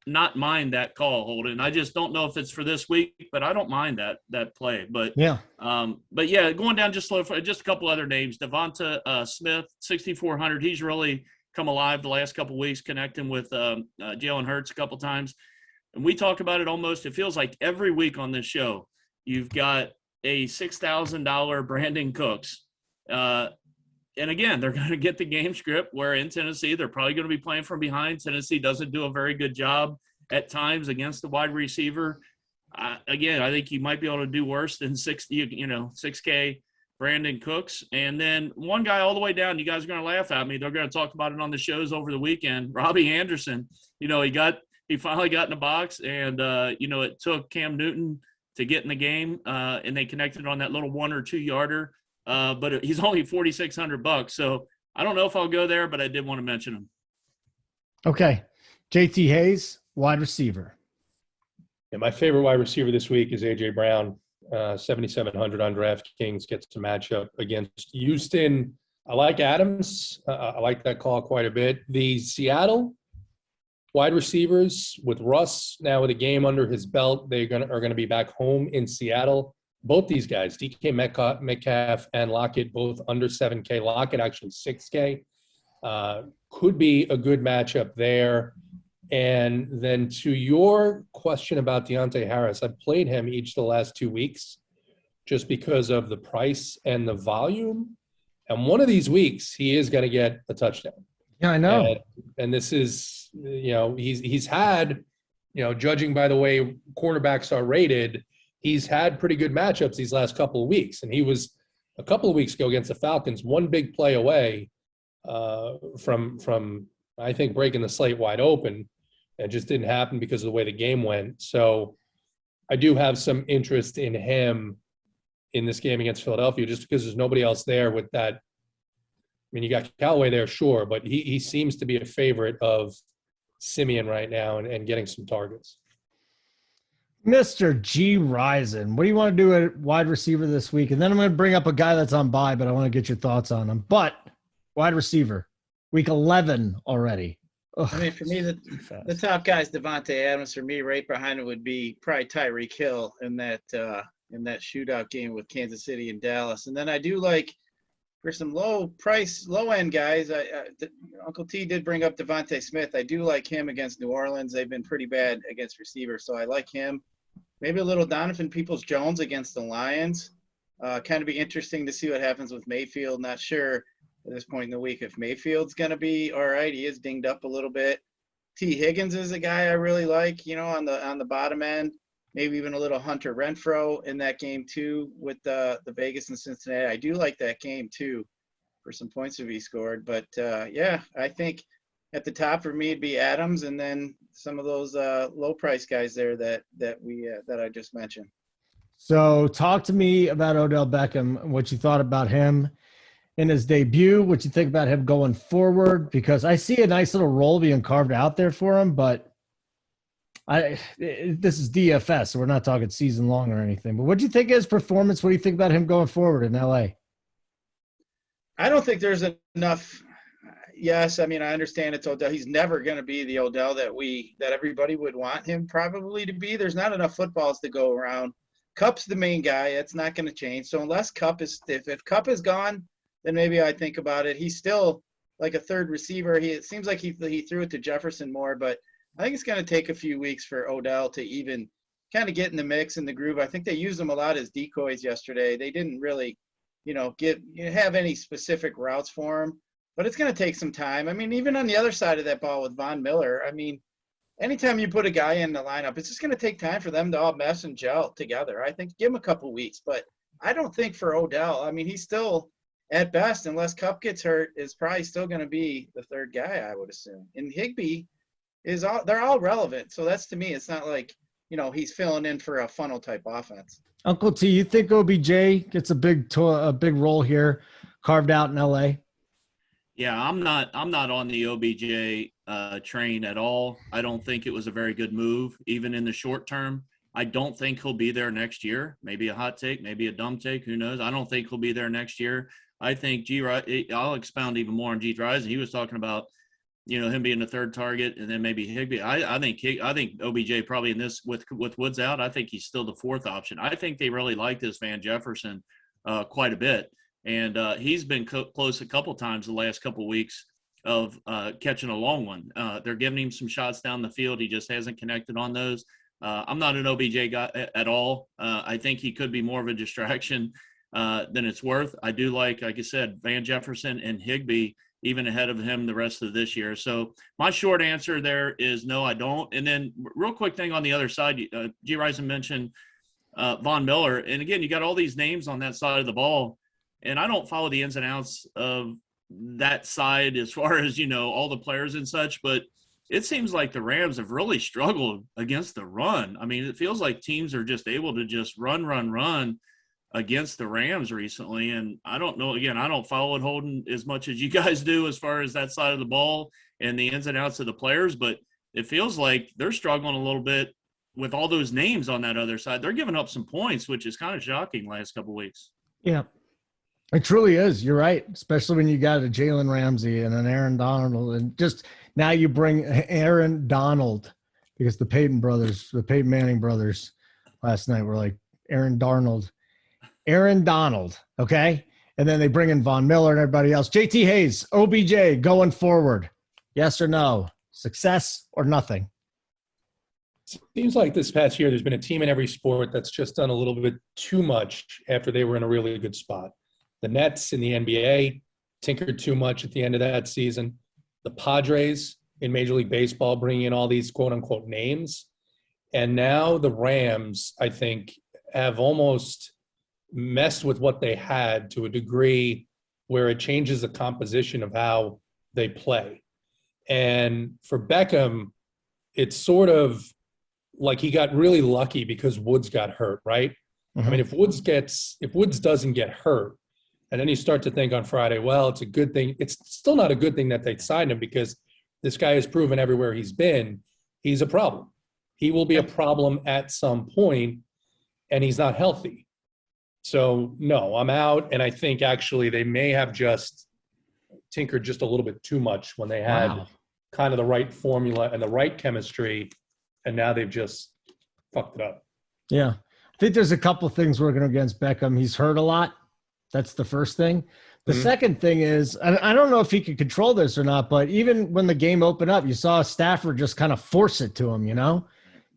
not mind that call, Holden. I just don't know if it's for this week, but I don't mind that play. But going down just slow for just a couple other names. Devonta Smith, 6,400. He's really come alive the last couple of weeks, connecting with Jalen Hurts a couple times. And we talk about it almost. It feels like every week on this show, you've got a $6,000 Brandon Cooks. And again, they're going to get the game script where in Tennessee, they're probably going to be playing from behind. Tennessee doesn't do a very good job at times against the wide receiver. Again, I think you might be able to do worse than 6K Brandon Cooks. And then one guy all the way down, you guys are going to laugh at me. They're going to talk about it on the shows over the weekend. Robbie Anderson, he finally got in the box and, it took Cam Newton to get in the game and they connected on that little 1 or 2 yarder. But he's only $4,600. So I don't know if I'll go there, but I did want to mention him. Okay. JT Hayes, wide receiver. Yeah, my favorite wide receiver this week is A.J. Brown, 7,700 on DraftKings, gets to match up against Houston. I like Adams. I like that call quite a bit. The Seattle wide receivers with Russ now with a game under his belt, are going to be back home in Seattle. Both these guys, DK Metcalf and Lockett, both under 7K. Lockett actually 6K. Could be a good matchup there. And then to your question about Deonte Harris, I've played him each of the last 2 weeks just because of the price and the volume. And one of these weeks, he is going to get a touchdown. Yeah, I know. And this is, he's had, judging by the way quarterbacks are rated, he's had pretty good matchups these last couple of weeks. And he was a couple of weeks ago against the Falcons, one big play away from I think, breaking the slate wide open. It just didn't happen because of the way the game went. So I do have some interest in him in this game against Philadelphia just because there's nobody else there with that. I mean, you got Callaway there, sure, but he seems to be a favorite of Simeon right now and getting some targets. Mr. G-Rizen, what do you want to do at wide receiver this week? And then I'm going to bring up a guy that's on bye, but I want to get your thoughts on him. But wide receiver, week 11 already. Ugh, I mean, for me, the top guy is Devontae Adams. For me, right behind it would be probably Tyreek Hill in that shootout game with Kansas City and Dallas. And then I do like, for some low end guys, Uncle T did bring up Devontae Smith. I do like him against New Orleans. They've been pretty bad against receivers, so I like him. Maybe a little Donovan Peoples-Jones against the Lions. Kind of be interesting to see what happens with Mayfield. Not sure at this point in the week if Mayfield's going to be all right. He is dinged up a little bit. T. Higgins is a guy I really like, on the bottom end. Maybe even a little Hunter Renfrow in that game too with the Vegas and Cincinnati. I do like that game too for some points to be scored. But I think at the top for me it'd be Adams and then some of those low price guys there that I just mentioned. So talk to me about Odell Beckham, what you thought about him in his debut, what you think about him going forward, because I see a nice little role being carved out there for him, but this is DFS, so we're not talking season long or anything. But what do you think of his performance? What do you think about him going forward in LA? I don't think there's enough. Yes, I mean, I understand it's Odell. He's never going to be the Odell that everybody would want him probably to be. There's not enough footballs to go around. Kupp's the main guy. It's not going to change. So unless Kupp is – if Kupp is gone, then maybe I think about it. He's still like a third receiver. It seems like he threw it to Jefferson more, but I think it's going to take a few weeks for Odell to even kind of get in the mix and the groove. I think they used him a lot as decoys yesterday. They didn't really, have any specific routes for him. But it's going to take some time. I mean, even on the other side of that ball with Von Miller, I mean, anytime you put a guy in the lineup, it's just going to take time for them to all mesh and gel together. I think give him a couple weeks. But I don't think for Odell, I mean, he's still, at best, unless Kupp gets hurt, is probably still going to be the third guy, I would assume. And Higbee they're all relevant. So that's, to me, it's not like, he's filling in for a funnel type offense. Uncle T, you think OBJ gets a big role here carved out in LA? Yeah, I'm not on the OBJ train at all. I don't think it was a very good move, even in the short term. I don't think he'll be there next year. Maybe a hot take, maybe a dumb take. Who knows? I don't think he'll be there next year. I think I'll expound even more on G-Rizen. He was talking about, him being the third target and then maybe Higbee. I think OBJ probably in this with Woods out, I think he's still the fourth option. I think they really like this Van Jefferson quite a bit. And he's been close a couple times the last couple weeks of catching a long one. They're giving him some shots down the field. He just hasn't connected on those. I'm not an OBJ guy at all. I think he could be more of a distraction than it's worth. I do like I said, Van Jefferson and Higbee even ahead of him the rest of this year. So my short answer there is no, I don't. And then real quick thing on the other side, G-Rizen mentioned Von Miller. And again, you got all these names on that side of the ball. And I don't follow the ins and outs of that side as far as, all the players and such, but it seems like the Rams have really struggled against the run. I mean, it feels like teams are just able to just run against the Rams recently. And I don't know, again, I don't follow it, Holden, as much as you guys do as far as that side of the ball and the ins and outs of the players, but it feels like they're struggling a little bit with all those names on that other side. They're giving up some points, which is kind of shocking last couple of weeks. Yeah. It truly is. You're right. Especially when you got a Jalen Ramsey and an Aaron Donald, and just now you bring Aaron Donald because the Peyton Manning brothers last night were like Aaron Donald. Okay. And then they bring in Von Miller and everybody else. JT Hayes, OBJ going forward. Yes or no? Success or nothing? Seems like this past year, there's been a team in every sport that's just done a little bit too much after they were in a really good spot. The Nets in the NBA tinkered too much at the end of that season. The Padres in Major League Baseball bringing in all these quote-unquote names. And now the Rams, I think, have almost messed with what they had to a degree where it changes the composition of how they play. And for Beckham, it's sort of like he got really lucky because Woods got hurt, right? Mm-hmm. I mean, if Woods doesn't get hurt, and then you start to think on Friday, well, it's a good thing. It's still not a good thing that they signed him because This guy has proven everywhere he's been, he's a problem. He will be a problem at some point, and he's not healthy. So, no, I'm out, and I think actually they may have just tinkered just a little bit too much when they had kind of the right formula and the right chemistry, and now they've just fucked it up. Yeah. I think there's a couple things working against Beckham. He's hurt a lot. That's the first thing. The second thing is, I don't know if he could control this or not, but even when the game opened up, you saw Stafford just kind of force it to him,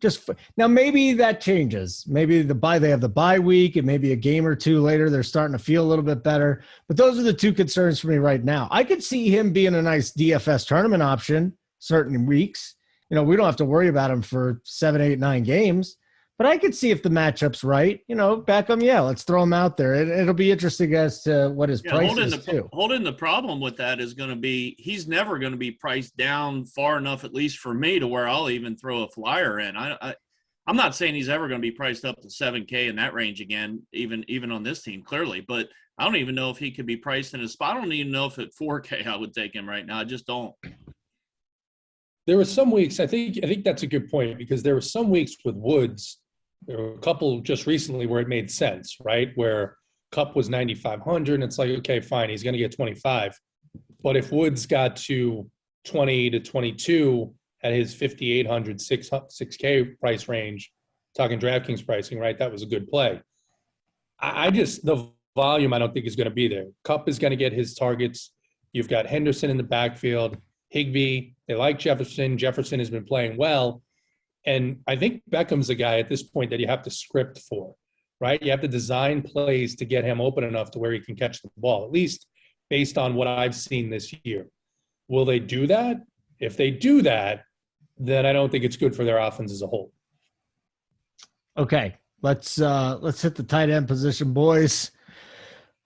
Just now, maybe that changes. Maybe they have the bye week, and maybe a game or two later they're starting to feel a little bit better. But those are the two concerns for me right now. I could see him being a nice DFS tournament option certain weeks. We don't have to worry about him for 7, 8, 9 games. But I could see if the matchup's right. Beckham, let's throw him out there. It'll be interesting as to what his price is, too. Holden, the problem with that is going to be he's never going to be priced down far enough, at least for me, to where I'll even throw a flyer in. I'm not saying he's ever going to be priced up to 7K in that range again, even on this team, clearly. But I don't even know if he could be priced in a spot. I don't even know if at 4K I would take him right now. I just don't. There were some weeks, I think that's a good point, because there were some weeks with Woods. There were a couple just recently where it made sense, right? Where Kupp was 9,500, and it's like, okay, fine, he's going to get 25. But if Woods got to 20 to 22 at his 5,800, 6K price range, talking DraftKings pricing, right? That was a good play. The volume I don't think is going to be there. Kupp is going to get his targets. You've got Henderson in the backfield, Higbee. They like Jefferson. Jefferson has been playing well. And I think Beckham's a guy at this point that you have to script for, right? You have to design plays to get him open enough to where he can catch the ball, at least based on what I've seen this year. Will they do that? If they do that, then I don't think it's good for their offense as a whole. Okay, let's hit the tight end position, boys.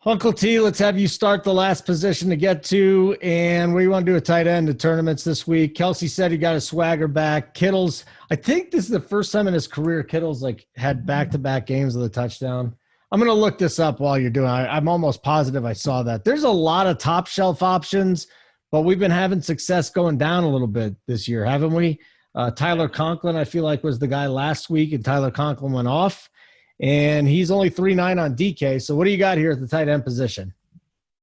Uncle T, let's have you start the last position to get to. And what do you want to do with tight end in tournaments this week? Kelsey said he got his swagger back. Kittle's, I think this is the first time in his career Kittle's had back-to-back games with a touchdown. I'm going to look this up while you're doing it. I'm almost positive I saw that. There's a lot of top shelf options, but we've been having success going down a little bit this year, haven't we? Tyler Conklin, I feel like, was the guy last week, and Tyler Conklin went off. And he's only 3.9 on DK. So what do you got here at the tight end position?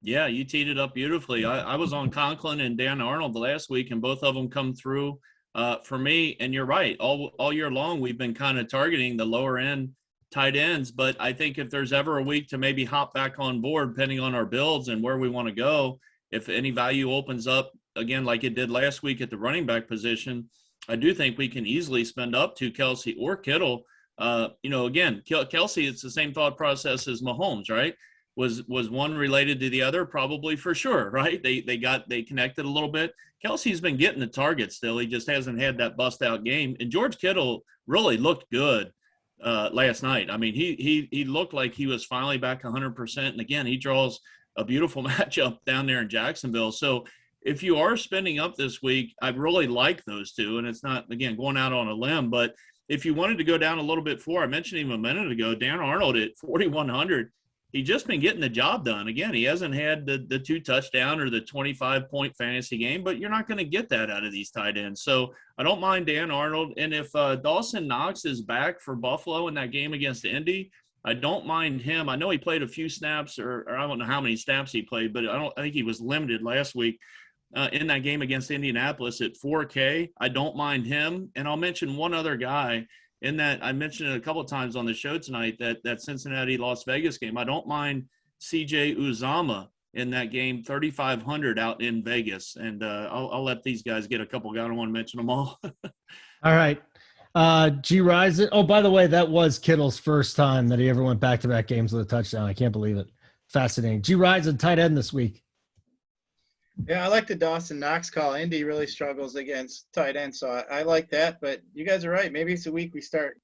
Yeah, you teed it up beautifully. I was on Conklin and Dan Arnold the last week, and both of them come through for me. And you're right. All year long, we've been kind of targeting the lower end tight ends. But I think if there's ever a week to maybe hop back on board, depending on our builds and where we want to go, if any value opens up, again, like it did last week at the running back position, I do think we can easily spend up to Kelsey or Kittle. Again, Kelsey, it's the same thought process as Mahomes, right? Was one related to the other? Probably, for sure, right? They connected a little bit. Kelsey's been getting the target still. He just hasn't had that bust out game. And George Kittle really looked good last night. I mean, he looked like he was finally back 100%. And again, he draws a beautiful matchup down there in Jacksonville. So if you are spending up this week, I really like those two. And it's not, again, going out on a limb, but if you wanted to go down a little bit I mentioned him a minute ago, Dan Arnold at 4,100, he's just been getting the job done. Again, he hasn't had the 2 touchdown or the 25-point fantasy game, but you're not going to get that out of these tight ends. So I don't mind Dan Arnold. And if Dawson Knox is back for Buffalo in that game against Indy, I don't mind him. I know he played a few snaps, or I don't know how many snaps he played, but I think he was limited last week. In that game against Indianapolis at 4K. I don't mind him. And I'll mention one other guy in that I mentioned it a couple of times on the show tonight, that Cincinnati-Las Vegas game. I don't mind CJ Uzomah in that game, 3,500 out in Vegas. And I'll let these guys get a couple. I don't want to mention them all. All right. G-Rizen. Oh, by the way, that was Kittle's first time that he ever went back-to-back games with a touchdown. I can't believe it. Fascinating. G-Rizen, tight end this week. Yeah, I like the Dawson Knox call. Indy really struggles against tight ends, so I like that. But you guys are right. Maybe it's a week we start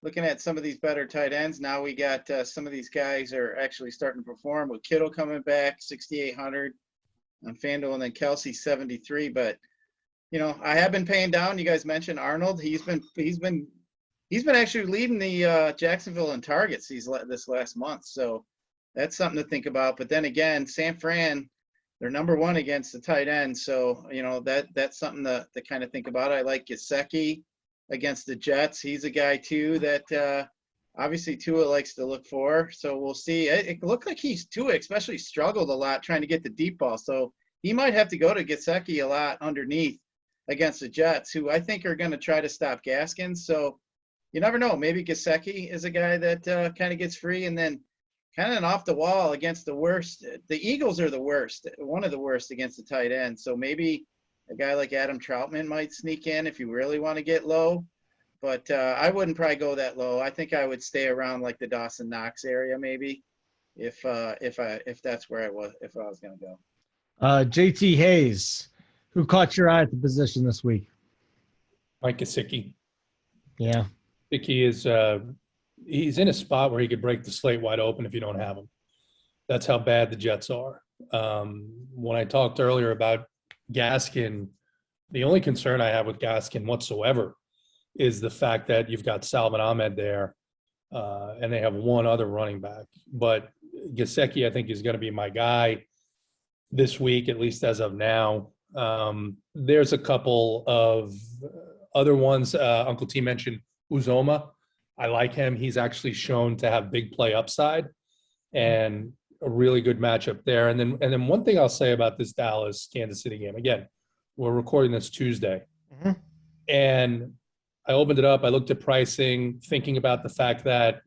looking at some of these better tight ends. Now we got some of these guys are actually starting to perform, with Kittle coming back, 6,800 on FanDuel, and then Kelsey, 73. But I have been paying down. You guys mentioned Arnold. He's been actually leading the Jacksonville in targets this last month. So that's something to think about. But then again, San Fran, they're number one against the tight end. So, that's something to kind of think about. I like Gesicki against the Jets. He's a guy too that obviously Tua likes to look for. So we'll see. It looked like Tua especially struggled a lot trying to get the deep ball. So he might have to go to Gesicki a lot underneath against the Jets, who I think are going to try to stop Gaskins. So you never know. Maybe Gesicki is a guy that kind of gets free, and then kind of an off the wall against the worst. The Eagles are the worst, one of the worst against the tight end. So maybe a guy like Adam Troutman might sneak in if you really want to get low. But I wouldn't probably go that low. I think I would stay around like the Dawson Knox area maybe, if that's where I was going to go. JT Hayes, who caught your eye at the position this week? Mike Gesicki. Yeah. I think he is he's in a spot where he could break the slate wide open if you don't have him. That's how bad the Jets are. When I talked earlier about Gaskin, the only concern I have with Gaskin whatsoever is the fact that you've got Salvin Ahmed there, and they have one other running back. But Gesicki, I think, is going to be my guy this week, at least as of now. There's a couple of other ones. Uncle T mentioned Uzoma. I like him. He's actually shown to have big play upside and a really good matchup there. And then one thing I'll say about this Dallas-Kansas City game, again, we're recording this Tuesday. Mm-hmm. And I opened it up. I looked at pricing, thinking about the fact that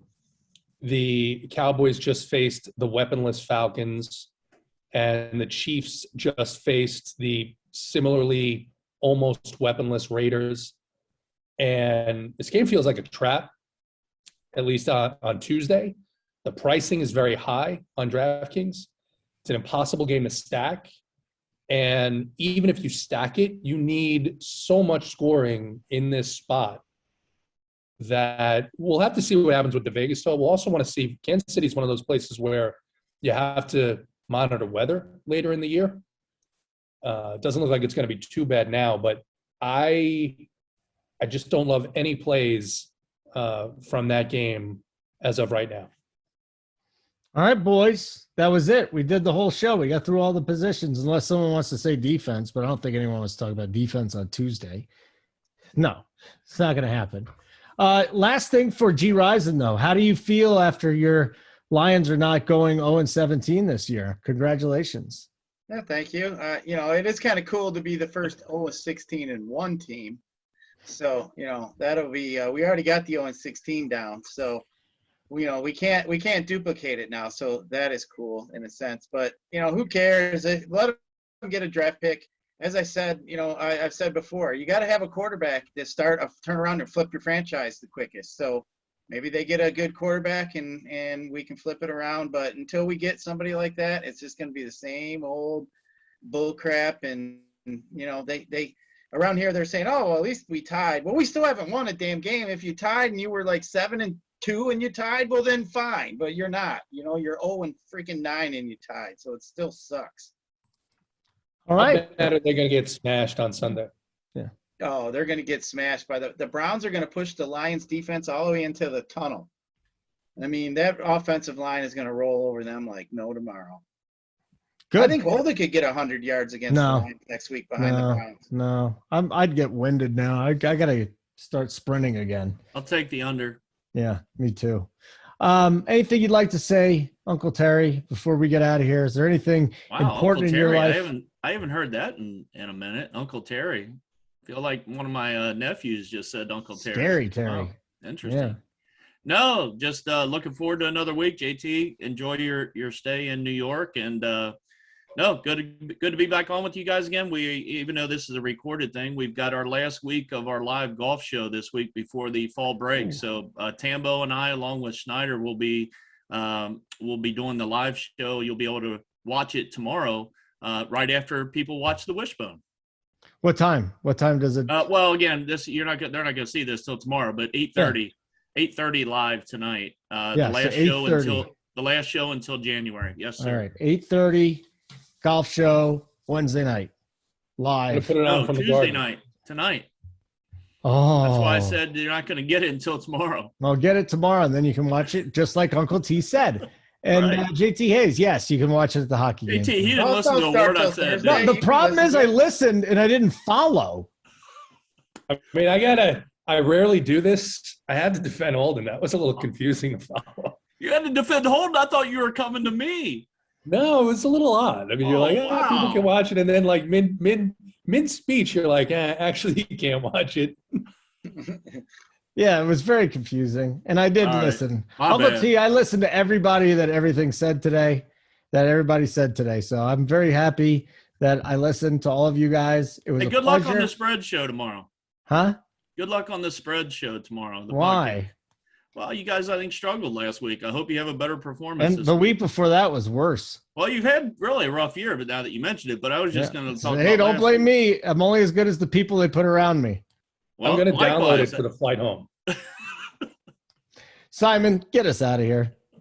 the Cowboys just faced the weaponless Falcons and the Chiefs just faced the similarly almost weaponless Raiders. And this game feels like a trap, at least on Tuesday. The pricing is very high on DraftKings. It's an impossible game to stack. And even if you stack it, you need so much scoring in this spot that we'll have to see what happens with the Vegas total. We'll also want to see Kansas City is one of those places where you have to monitor weather later in the year. It doesn't look like it's going to be too bad now, but I just don't love any plays from that game as of right now. All right, boys, that was it. We did the whole show. We got through all the positions, unless someone wants to say defense, but I don't think anyone wants to talk about defense on Tuesday. No, it's not going to happen. Last thing for G-Rizen, though. How do you feel after your Lions are not going 0-17 this year? Congratulations. Yeah, thank you. It is kind of cool to be the first 0-16-1 team. So, that'll be we already got the 0-16 down. So, we can't duplicate it now. So that is cool in a sense. But, who cares? Let them get a draft pick. As I said, I've said before, you got to have a quarterback to turn around and flip your franchise the quickest. So maybe they get a good quarterback and we can flip it around. But until we get somebody like that, it's just going to be the same old bull crap. And, they around here, they're saying, oh, well, at least we tied. Well, we still haven't won a damn game. If you tied and you were like 7-2 and you tied, well, then fine. But you're not. You're 0-9 and you tied. So it still sucks. All right. How bad are they going to get smashed on Sunday? Yeah. Oh, they're going to get smashed by the Browns are going to push the Lions defense all the way into the tunnel. I mean, that offensive line is going to roll over them like no tomorrow. Good. I think Holden could get 100 yards against the Lions next week behind the Browns. No, I'd get winded now. I got to start sprinting again. I'll take the under. Yeah, me too. Anything you'd like to say, Uncle Terry, before we get out of here? Is there anything important in your life? I haven't heard that in a minute. Uncle Terry. I feel like one of my nephews just said Uncle Terry. Scary Terry. Wow, interesting. Yeah. No, just looking forward to another week, JT. Enjoy your stay in New York. And, good to be back on with you guys again. Even though this is a recorded thing, we've got our last week of our live golf show this week before the fall break. Ooh. So Tambo and I, along with Schneider, will be doing the live show. You'll be able to watch it tomorrow, right after people watch the Wishbone. What time? What time does it? Well, again, they're not going to see this till tomorrow, but 8:30. Yeah. 8:30 live tonight. The last show until January. Yes, sir. All right, 8:30 golf show Wednesday night live. Put it on from Tuesday night tonight. Oh, that's why I said you're not going to get it until tomorrow. Well, get it tomorrow, and then you can watch it just like Uncle T said. And Right. JT Hayes, yes, you can watch it at the hockey JT, game. he didn't Oh, listen to a start word I till said. Thursday. did he? No, You the can problem listen is to I it. listened and I didn't follow. I mean, I rarely do this. I had to defend Holden. That was a little confusing to follow. You had to defend Holden. I thought you were coming to me. No, it was a little odd. I mean, you're Oh, like, wow. people can watch it, and then like mid speech, you're like, actually, you can't watch it. Yeah, it was very confusing. And I did All right. listen. My I'll bad. go to you. I listened to everybody that everything said today, that everybody said today. So I'm very happy that I listened to all of you guys. It was Hey, a good luck pleasure. on the spread show tomorrow. Huh? Good luck on the spread show tomorrow. The podcast. Why? Well, you guys, I think, struggled last week. I hope you have a better performance And this the week. week before that was worse. Well, you've had really a rough year, but now that you mentioned it, but I was just Yeah. going to So, talk hey, about don't last blame week. me. I'm only as good as the people they put around me. Well, I'm going to download it likewise. for the flight home. Simon, get us out of here.